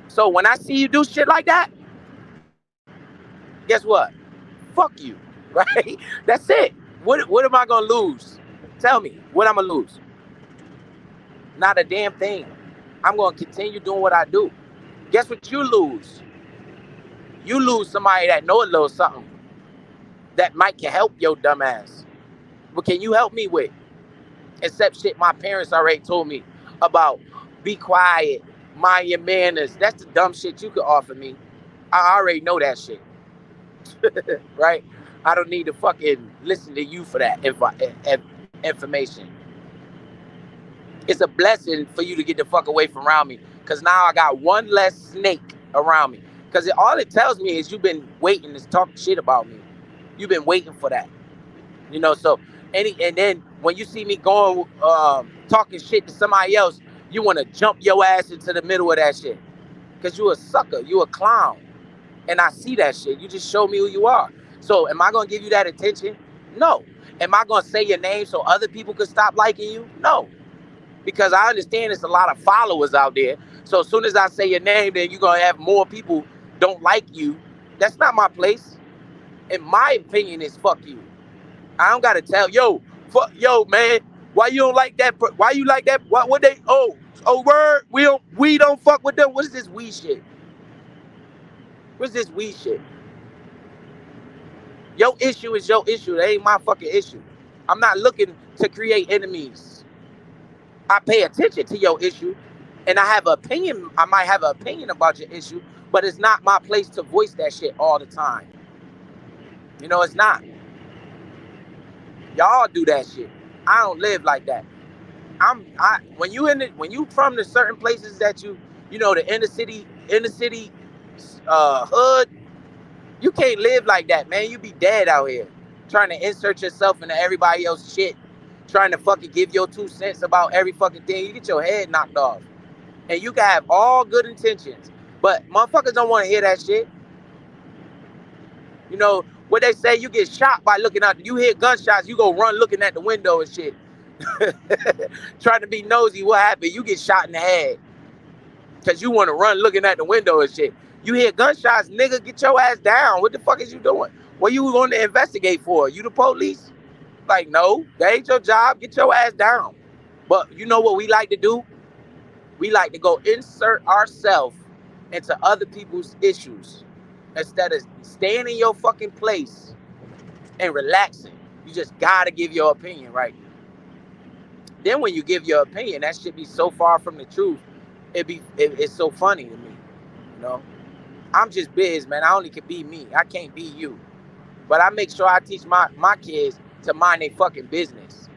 So when I see you do shit like that, guess what? Fuck you, right? That's it. What am I gonna lose? Tell me, what I'm gonna lose? Not a damn thing. I'm gonna continue doing what I do. Guess what you lose? You lose somebody that know a little something that might can help your dumb ass. What can you help me with? Except shit my parents already told me about. Be quiet, mind your manners. That's the dumb shit you could offer me. I already know that shit. Right? I don't need to fucking listen to you for that information. It's a blessing for you to get the fuck away from around me, because now I got one less snake around me. Because all it tells me is you've been waiting to talk shit about me. You've been waiting for that. You know, so and then when you see me going talking shit to somebody else, you want to jump your ass into the middle of that shit. Because you a sucker, you a clown. And I see that shit. You just show me who you are. So am I going to give you that attention? No. Am I going to say your name so other people could stop liking you? No. Because I understand there's a lot of followers out there. So as soon as I say your name, then you're going to have more people don't like you. That's not my place. In my opinion, is fuck you. I don't got to tell, yo, man, why you don't like that? Why you like that? What they, word, we don't fuck with them. What is this we shit? What's this we shit? Your issue is your issue. That ain't my fucking issue. I'm not looking to create enemies. I pay attention to your issue, and I have an opinion. I might have an opinion about your issue, but it's not my place to voice that shit all the time. You know, it's not. Y'all do that shit. I don't live like that. When you from the certain places that you know, the inner city hood, you can't live like that, man. You be dead out here trying to insert yourself into everybody else's shit, trying to fucking give your 2 cents about every fucking thing. You get your head knocked off. And you can have all good intentions, but motherfuckers don't want to hear that shit. You know what they say, you get shot by looking out. You hear gunshots, you go run looking at the window and shit. Trying to be nosy, what happened? You get shot in the head because you want to run looking at the window and shit. You hear gunshots, nigga, get your ass down. What the fuck is you doing? What you going to investigate for? You the police? Like, no, that ain't your job. Get your ass down. But you know what we like to do? We like to go insert ourselves into other people's issues instead of staying in your fucking place and relaxing. You just gotta give your opinion, right? Then when you give your opinion, that shit be so far from the truth. It's so funny to me, you know? I'm just biz, man. I only can be me. I can't be you. But I make sure I teach my kids to mind their fucking business.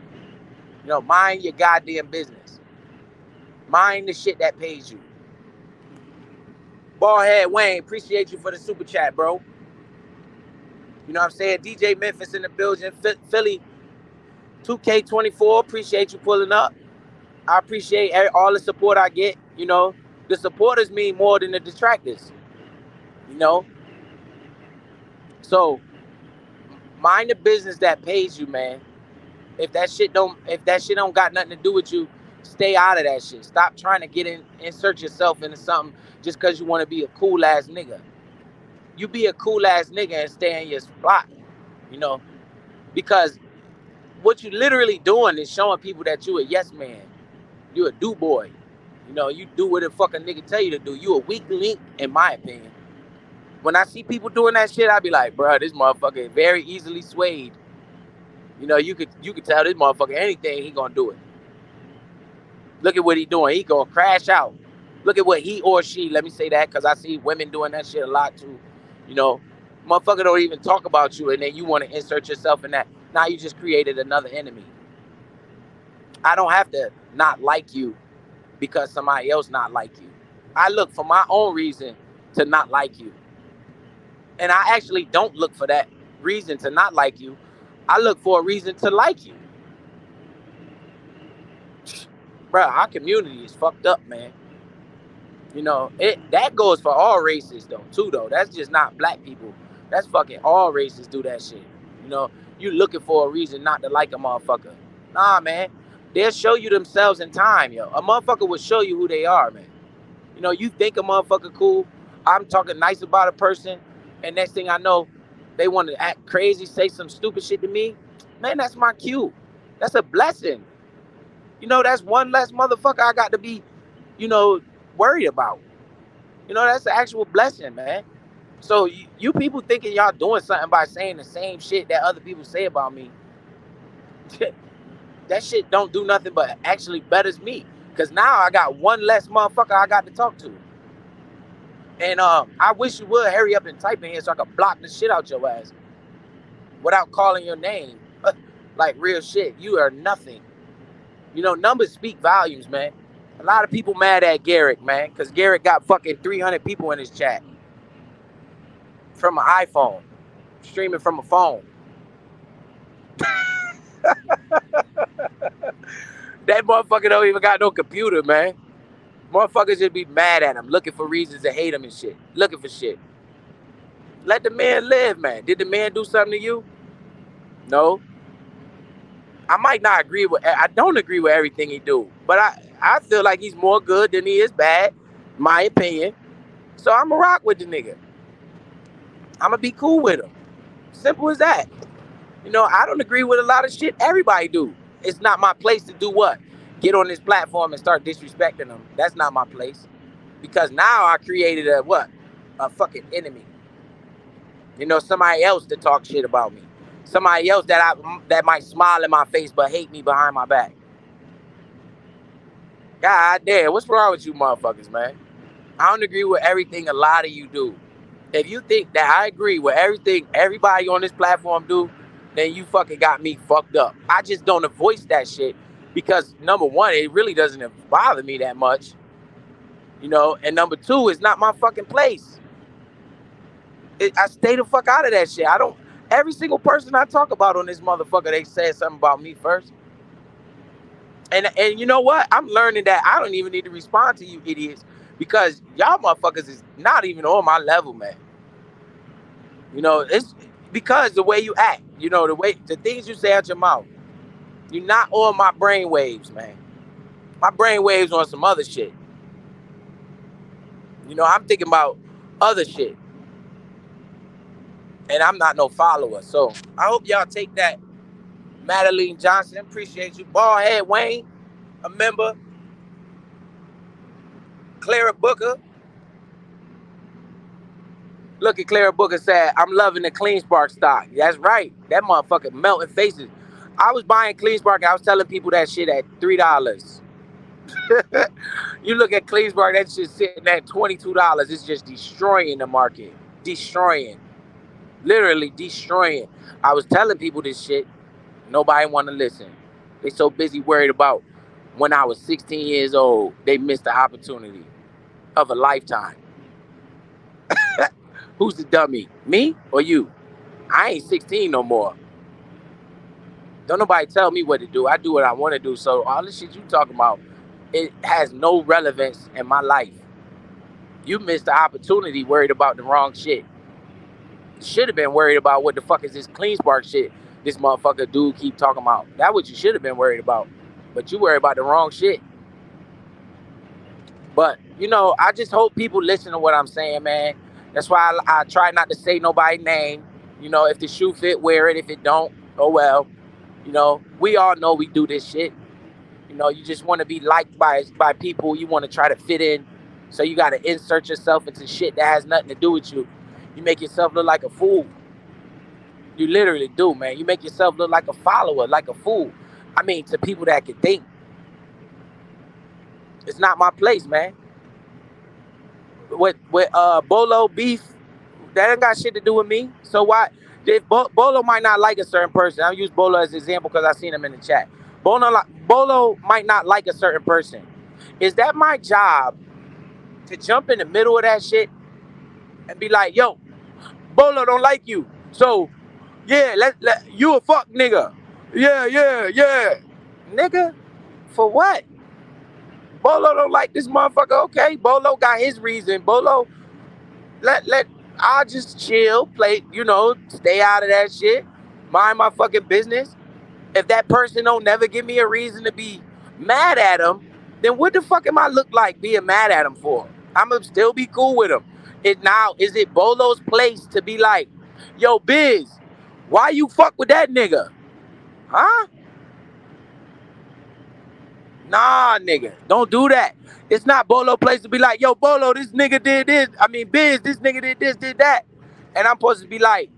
You know, mind your goddamn business. Mind the shit that pays you. Ballhead Wayne, appreciate you for the super chat, bro. You know what I'm saying? DJ Memphis in the building. Philly 2K24, appreciate you pulling up. I appreciate all the support I get. You know, the supporters mean more than the detractors. You know? So, mind the business that pays you, man. If that shit don't got nothing to do with you, stay out of that shit. Stop trying to insert yourself into something just because you want to be a cool ass nigga. You be a cool ass nigga and stay in your spot, you know? Because what you literally doing is showing people that you a yes man. You a do boy. You know, you do what a fucking nigga tell you to do. You a weak link, in my opinion. When I see people doing that shit, I be like, bro, this motherfucker is very easily swayed. You know, you could tell this motherfucker anything, he gonna do it. Look at what he doing. He gonna crash out. Look at what he or she, let me say that, because I see women doing that shit a lot too. You know, motherfucker don't even talk about you, and then you want to insert yourself in that. Now you just created another enemy. I don't have to not like you because somebody else not like you. I look for my own reason to not like you. And I actually don't look for that reason to not like you. I look for a reason to like you. Bro, our community is fucked up, man. You know, that goes for all races though, too though. That's just not black people. That's fucking all races do that shit. You know, you looking for a reason not to like a motherfucker. Nah, man. They'll show you themselves in time, yo. A motherfucker will show you who they are, man. You know, you think a motherfucker cool, I'm talking nice about a person, and next thing I know, they want to act crazy, say some stupid shit to me. Man, that's my cue. That's a blessing. You know, that's one less motherfucker I got to be, you know, worried about. You know, that's an actual blessing, man. So you people thinking y'all doing something by saying the same shit that other people say about me, that shit don't do nothing but actually betters me. Cause now I got one less motherfucker I got to talk to. And I wish you would hurry up and type in here so I could block the shit out your ass without calling your name. Like real shit. You are nothing. You know, numbers speak volumes, man. A lot of people mad at Garrett, man, because Garrett got fucking 300 people in his chat from an iPhone, streaming from a phone. That motherfucker don't even got no computer, man. Motherfuckers just be mad at him, looking for reasons to hate him and shit. Looking for shit. Let the man live, man. Did the man do something to you? No. I might not agree with, I don't agree with everything he do, but I feel like he's more good than he is bad, my opinion. So I'ma rock with the nigga. I'ma be cool with him. Simple as that. You know, I don't agree with a lot of shit everybody do. It's not my place to do what? Get on this platform and start disrespecting them. That's not my place. Because now I created a what? A fucking enemy. You know, somebody else to talk shit about me. Somebody else that might smile in my face but hate me behind my back. God damn, what's wrong with you motherfuckers, man? I don't agree with everything a lot of you do. If you think that I agree with everything everybody on this platform do, then you fucking got me fucked up. I just don't voice that shit because number one, it really doesn't bother me that much. You know, and number two, it's not my fucking place. I stay the fuck out of that shit. I don't. Every single person I talk about on this motherfucker, they said something about me first. And you know what? I'm learning that I don't even need to respond to you idiots because y'all motherfuckers is not even on my level, man. You know, it's because the way you act, you know, the things you say out your mouth, you're not on my brain waves, man. My brain waves on some other shit. You know, I'm thinking about other shit. And I'm not no follower. So I hope y'all take that. Madeline Johnson, appreciate you. Ballhead Wayne, a member. Clara Booker. Look at Clara Booker said, I'm loving the Clean Spark stock. That's right. That motherfucker melting faces. I was buying Clean Spark and I was telling people that shit at $3. You look at Clean Spark, that shit sitting at $22. It's just destroying the market. Destroying. Literally destroying. I was telling people this shit. Nobody want to listen. They so busy worried about when I was 16 years old, they missed the opportunity of a lifetime. Who's the dummy? Me or you? I ain't 16 no more. Don't nobody tell me what to do. I do what I want to do. So all the shit you talking about, it has no relevance in my life. You missed the opportunity worried about the wrong shit. Should have been worried about what the fuck is this Clean Spark shit this motherfucker dude keep talking about. That's what you should have been worried about. But you worried about the wrong shit. But, you know, I just hope people listen to what I'm saying, man. That's why I try not to say nobody's name. You know, if the shoe fit, wear it. If it don't, oh well. You know, we all know we do this shit. You know, you just want to be liked by people. You want to try to fit in. So you got to insert yourself into shit that has nothing to do with you. You make yourself look like a fool. You literally do, man. You make yourself look like a follower, like a fool. I mean, to people that can think. It's not my place, man. With Bolo beef, that ain't got shit to do with me. So why? If Bolo might not like a certain person. I'll use Bolo as an example because I seen him in the chat. Bolo might not like a certain person. Is that my job to jump in the middle of that shit and be like, yo, Bolo don't like you, so Yeah, let you a fuck nigga. Yeah. Nigga, for what? Bolo don't like this motherfucker. Okay, Bolo got his reason. Bolo, let I'll just chill, play, stay out of that shit. Mind my fucking business. If that person don't never give me a reason to be mad at him, then what the fuck am I look like being mad at him for? I'ma still be cool with him. Is it Bolo's place to be like, yo, Biz, why you fuck with that nigga? Huh? Nah, nigga, don't do that. It's not Bolo place to be like, yo, Bolo, this nigga did this. I mean, Biz, this nigga did this, did that. And I'm supposed to be like,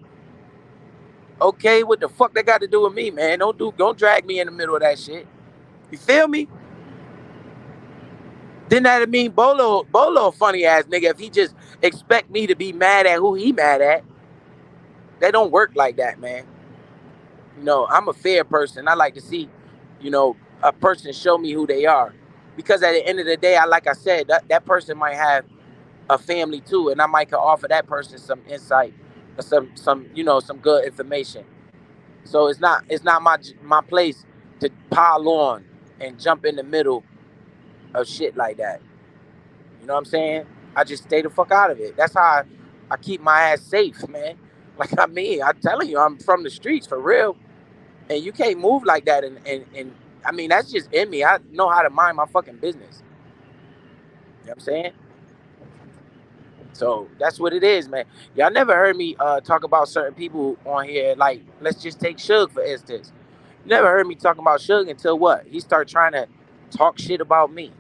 okay, what the fuck that got to do with me, man? Don't drag me in the middle of that shit. You feel me? Then that'd mean Bolo a funny ass nigga if he just expect me to be mad at who he mad at. That don't work like that, man. I'm a fair person. I like to see, a person show me who they are. Because at the end of the day, like I said, that person might have a family too, and I might could offer that person some insight or some good information. So it's not my place to pile on and jump in the middle of shit like that. You know what I'm saying? I just stay the fuck out of it. That's how I keep my ass safe, man. Like I'm telling you, I'm from the streets for real. And you can't move like that and I mean that's just in me. I know how to mind my fucking business. You know what I'm saying? So that's what it is, man. Y'all never heard me talk about certain people on here. Like, let's just take Suge for instance. You never heard me talking about Suge until what? He started trying to talk shit about me.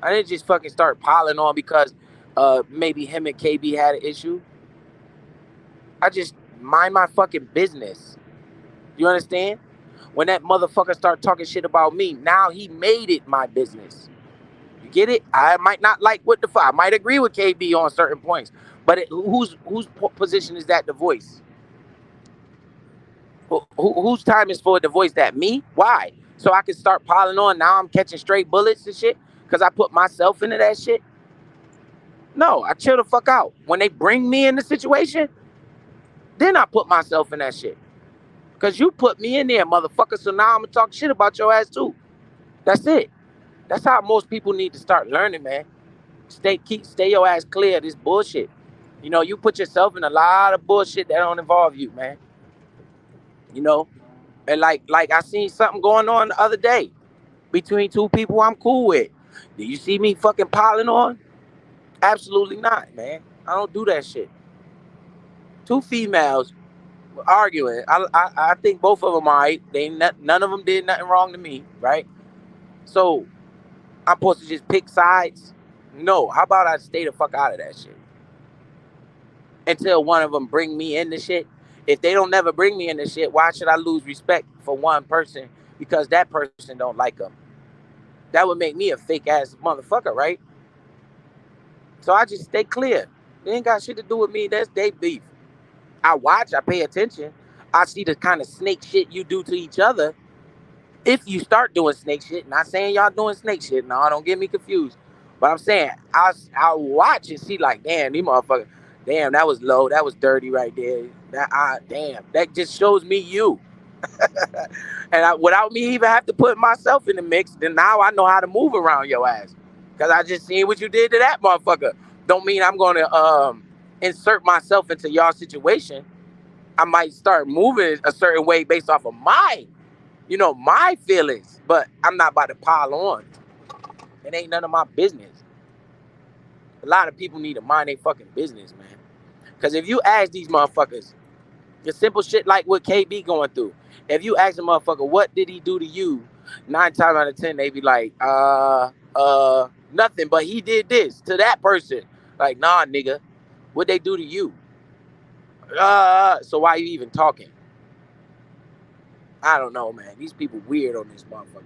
I didn't just fucking start piling on because maybe him and KB had an issue. I just mind my fucking business. You understand? When that motherfucker start talking shit about me, now he made it my business. You get it? I might not like what the fuck. I might agree with KB on certain points, but whose position is that to voice? Whose time is for it to voice that? Me? Why? So I can start piling on. Now I'm catching straight bullets and shit because I put myself into that shit. No, I chill the fuck out. When they bring me in the situation, then I put myself in that shit. Cause you put me in there, motherfucker. So now I'm gonna talk shit about your ass too. That's it. That's how most people need to start learning, man. Stay your ass clear of this bullshit. You put yourself in a lot of bullshit that don't involve you, man. You know, and like I seen something going on the other day between two people I'm cool with. Do you see me fucking piling on? Absolutely not, man. I don't do that shit. Two females arguing. I think both of them are right. None of them did nothing wrong to me, right? So I'm supposed to just pick sides? No. How about I stay the fuck out of that shit until one of them bring me in the shit? If they don't never bring me in the shit, why should I lose respect for one person because that person don't like them? That would make me a fake ass motherfucker, right? So I just stay clear. They ain't got shit to do with me. That's they beef. I watch, I pay attention. I see the kind of snake shit you do to each other. If you start doing snake shit, not saying y'all doing snake shit. No, don't get me confused. But I'm saying I'll watch and see like, damn, these motherfuckers, damn, that was low, that was dirty right there. Damn, that just shows me you. And without me even have to put myself in the mix, then now I know how to move around your ass. Cause I just seen what you did to that motherfucker. Don't mean I'm gonna insert myself into y'all situation. I might start moving a certain way based off of my feelings, but I'm not about to pile on. It ain't none of my business. A lot of people need to mind their fucking business, man. Because if you ask these motherfuckers, the simple shit like what KB going through, if you ask a motherfucker, what did he do to you? 9 times out of 10, they be like, nothing, but he did this to that person. Like, nah, nigga, what they do to you? So why you even talking? I don't know, man. These people weird on this motherfucker.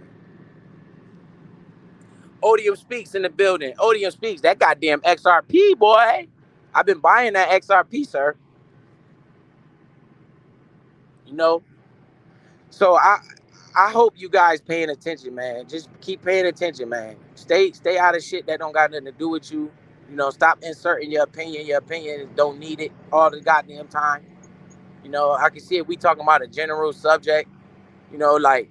Odium Speaks in the building. Odium Speaks, that goddamn XRP, boy. I've been buying that XRP, sir. You know? So I hope you guys paying attention, man. Just keep paying attention, man. Stay out of shit that don't got nothing to do with you. Stop inserting your opinion. Your opinion don't need it all the goddamn time. You know, I can see if we talking about a general subject, you know, like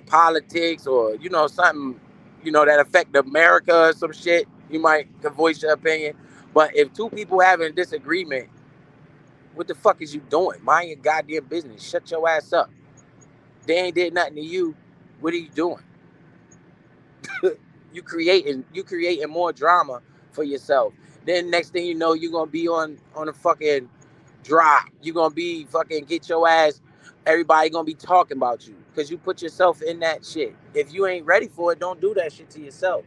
politics or, you know, something, you know, that affect America or some shit, you might can voice your opinion. But if two people having a disagreement, what the fuck is you doing? Mind your goddamn business. Shut your ass up. They ain't did nothing to you. What are you doing? You creating more drama for yourself. Then next thing you know, you're gonna be on a fucking drop. You're gonna be fucking get your ass. Everybody gonna be talking about you because you put yourself in that shit. If you ain't ready for it, don't do that shit to yourself.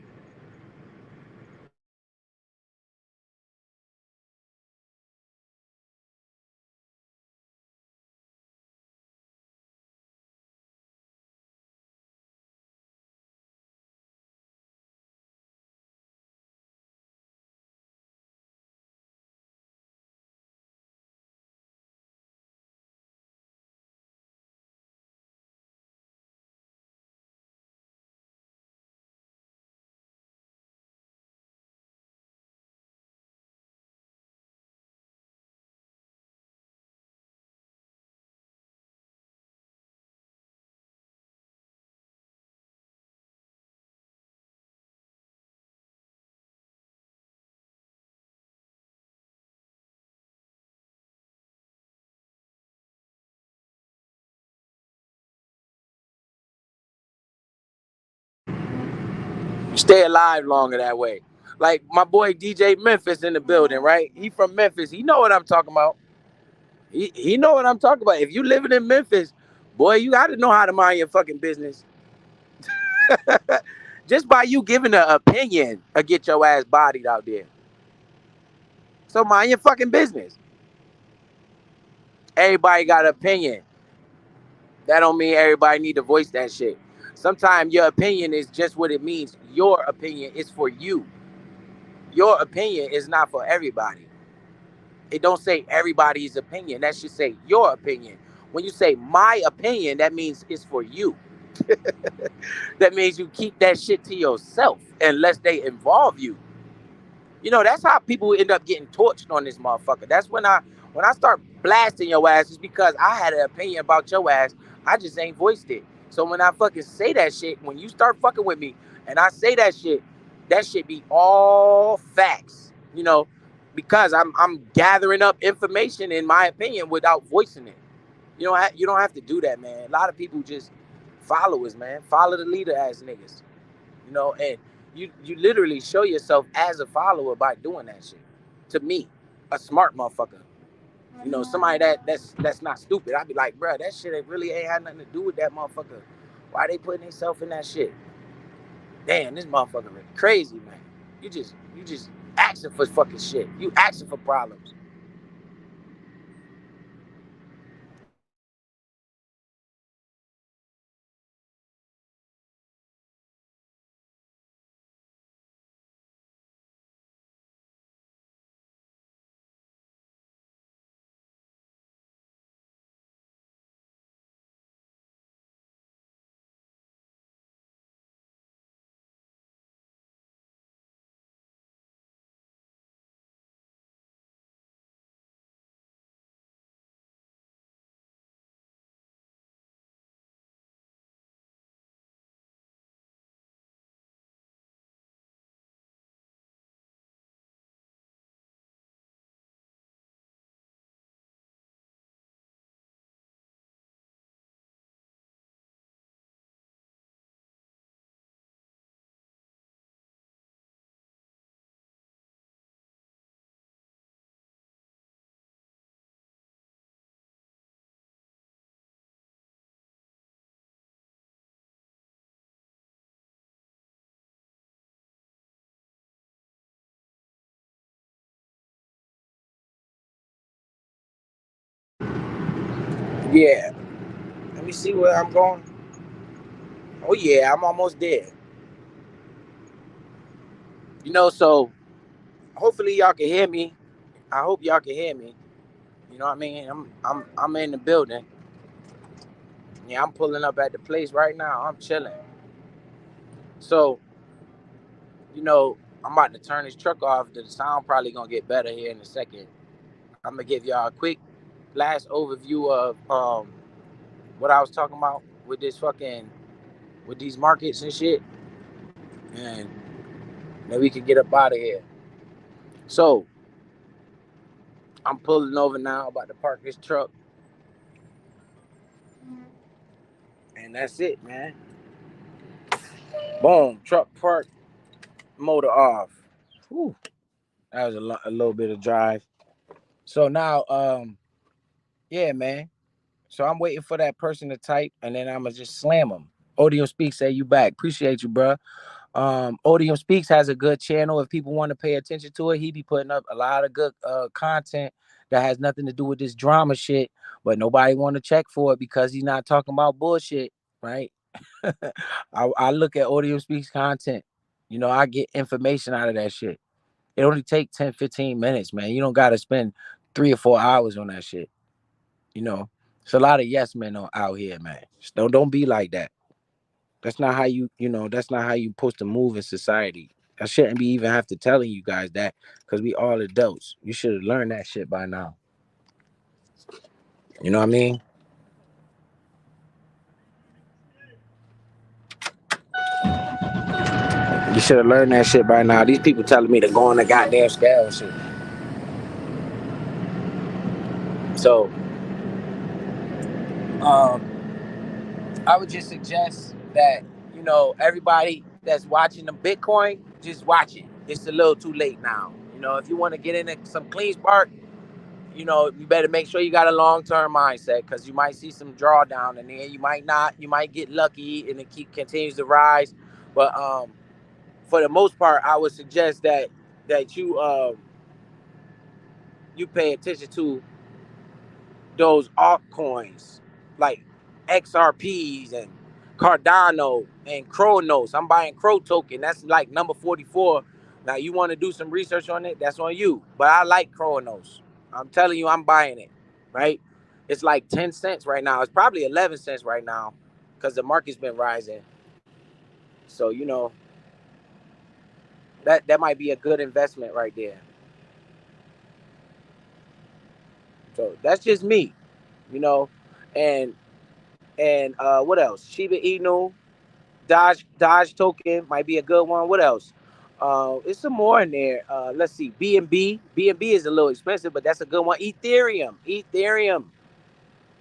You stay alive longer that way. Like my boy DJ Memphis in the building, right? He from Memphis. He know what I'm talking about. He know what I'm talking about. If you living in Memphis, boy, you got to know how to mind your fucking business. Just by you giving an opinion, or get your ass bodied out there. So mind your fucking business. Everybody got an opinion. That don't mean everybody need to voice that shit. Sometimes your opinion is just what it means. Your opinion is for you. Your opinion is not for everybody. It don't say everybody's opinion. That should say your opinion. When you say my opinion, that means it's for you. That means you keep that shit to yourself unless they involve you. You know, that's how people end up getting torched on this motherfucker. That's when I start blasting your ass, it's because I had an opinion about your ass. I just ain't voiced it. So when I fucking say that shit, when you start fucking with me and I say that shit be all facts. You know, because I'm gathering up information in my opinion without voicing it. You don't have to do that, man. A lot of people just followers, man. Follow the leader ass niggas. You know, and you literally show yourself as a follower by doing that shit. To me, a smart motherfucker. You know, somebody that's not stupid. I'd be like, bro, that shit really ain't had nothing to do with that motherfucker. Why they putting themselves in that shit? Damn, this motherfucker really crazy, man. You just asking for fucking shit. You asking for problems. Yeah. Let me see where I'm going. Oh yeah, I'm almost there. You know, so hopefully y'all can hear me. I hope y'all can hear me. You know what I mean? I'm in the building. Yeah, I'm pulling up at the place right now. I'm chilling. So, you know, I'm about to turn this truck off. The sound probably gonna get better here in a second. I'm gonna give y'all a quick last overview of what I was talking about with this fucking with these markets and shit, and then we can get up out of here. So I'm pulling over now, about to park this truck, and that's it, man. Boom, truck parked, motor off. Whew, that was a little bit of drive. So now, yeah, man. So I'm waiting for that person to type, and then I'ma just slam them. Odium Speaks, say you back. Appreciate you, bro. Odium Speaks has a good channel. If people want to pay attention to it, he be putting up a lot of good content that has nothing to do with this drama shit, but nobody want to check for it because he's not talking about bullshit, right? I look at Odium Speaks content. You know, I get information out of that shit. It only take 10, 15 minutes, man. You don't got to spend 3 or 4 hours on that shit. You know, it's a lot of yes men out here, man. Just don't be like that. That's not how that's not how you supposed to move in society. I shouldn't be even have to telling you guys that because we all adults. You should have learned that shit by now. You know what I mean? You should have learned that shit by now. These people telling me to go on the goddamn scale and shit. So, um, I would just suggest that everybody that's watching the Bitcoin, just watch it. It's a little too late now. If you want to get into some clean spark, you better make sure you got a long-term mindset because you might see some drawdown in there. You might not. You might get lucky and it continues to rise. But for the most part, I would suggest that you pay attention to those altcoins like XRPs and Cardano and Kronos. I'm buying Crow token. That's like number 44. Now you want to do some research on it? That's on you. But I like Kronos. I'm telling you, I'm buying it. Right? It's like 10 cents right now. It's probably 11 cents right now because the market's been rising. So that might be a good investment right there. So that's just me, you know, and what else? Shiba Inu, Dodge token might be a good one. What else? It's some more in there. Let's see. BNB. BNB is a little expensive, but that's a good one. Ethereum.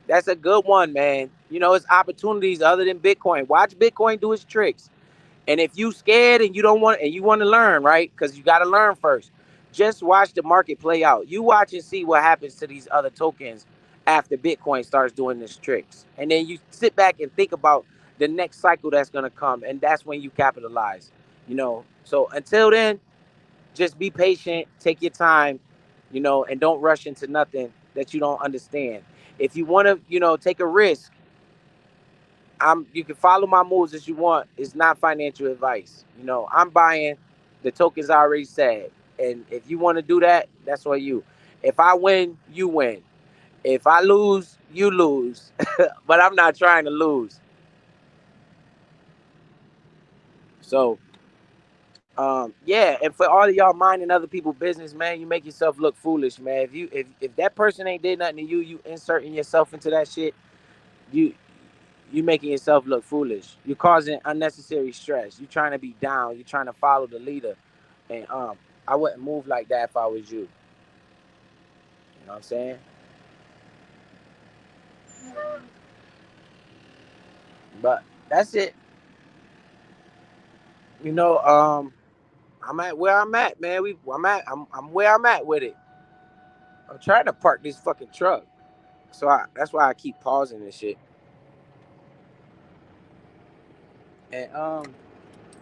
That's a good one, man. It's opportunities other than Bitcoin. Watch Bitcoin do its tricks. And if you scared and you don't want and you want to learn, right? Because you got to learn first. Just watch the market play out. You watch and see what happens to these other tokens after Bitcoin starts doing its tricks. And then you sit back and think about the next cycle that's going to come. And that's when you capitalize. So until then, just be patient, take your time, and don't rush into nothing that you don't understand. If you want to, take a risk, you can follow my moves as you want. It's not financial advice. I'm buying the tokens I already said. And if you want to do that, that's on you. If I win, you win. If I lose, you lose. But I'm not trying to lose. So, yeah, and for all of y'all minding other people's business, man, you make yourself look foolish, man. If that person ain't did nothing to you, you inserting yourself into that shit, you you making yourself look foolish. You're causing unnecessary stress. You're trying to be down. You're trying to follow the leader. And I wouldn't move like that if I was you. You know what I'm saying? But that's it. You know, I'm at where I'm at, man. I'm where I'm at with it. I'm trying to park this fucking truck. So that's why I keep pausing and shit. And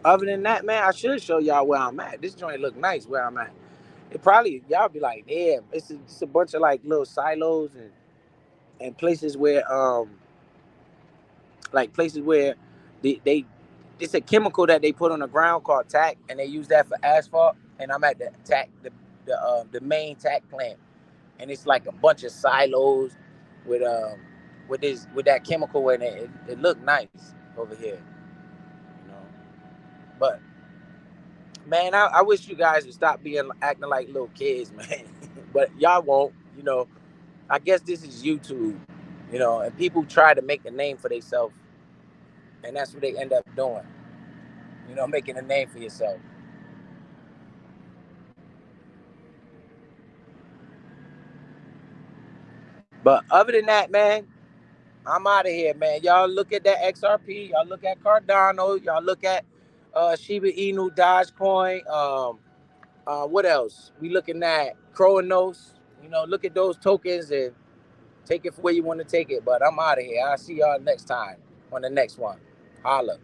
other than that, man, I should show y'all where I'm at. This joint look nice where I'm at. It probably y'all be like, damn, it's a bunch of like little silos and places where places where they it's a chemical that they put on the ground called tack and they use that for asphalt. And I'm at the tack the main tack plant, and it's like a bunch of silos with with that chemical in it. It looked nice over here, you know. But man, I wish you guys would stop being acting like little kids, man. But y'all won't, I guess this is YouTube, and people try to make a name for themselves, and that's what they end up doing, making a name for yourself. But other than that, man, I'm out of here, man. Y'all look at that XRP. Y'all look at Cardano. Y'all look at Shiba Inu, Dogecoin. What else? We looking at Kronos. Look at those tokens and take it for where you want to take it. But I'm out of here. I'll see y'all next time on the next one. Holla.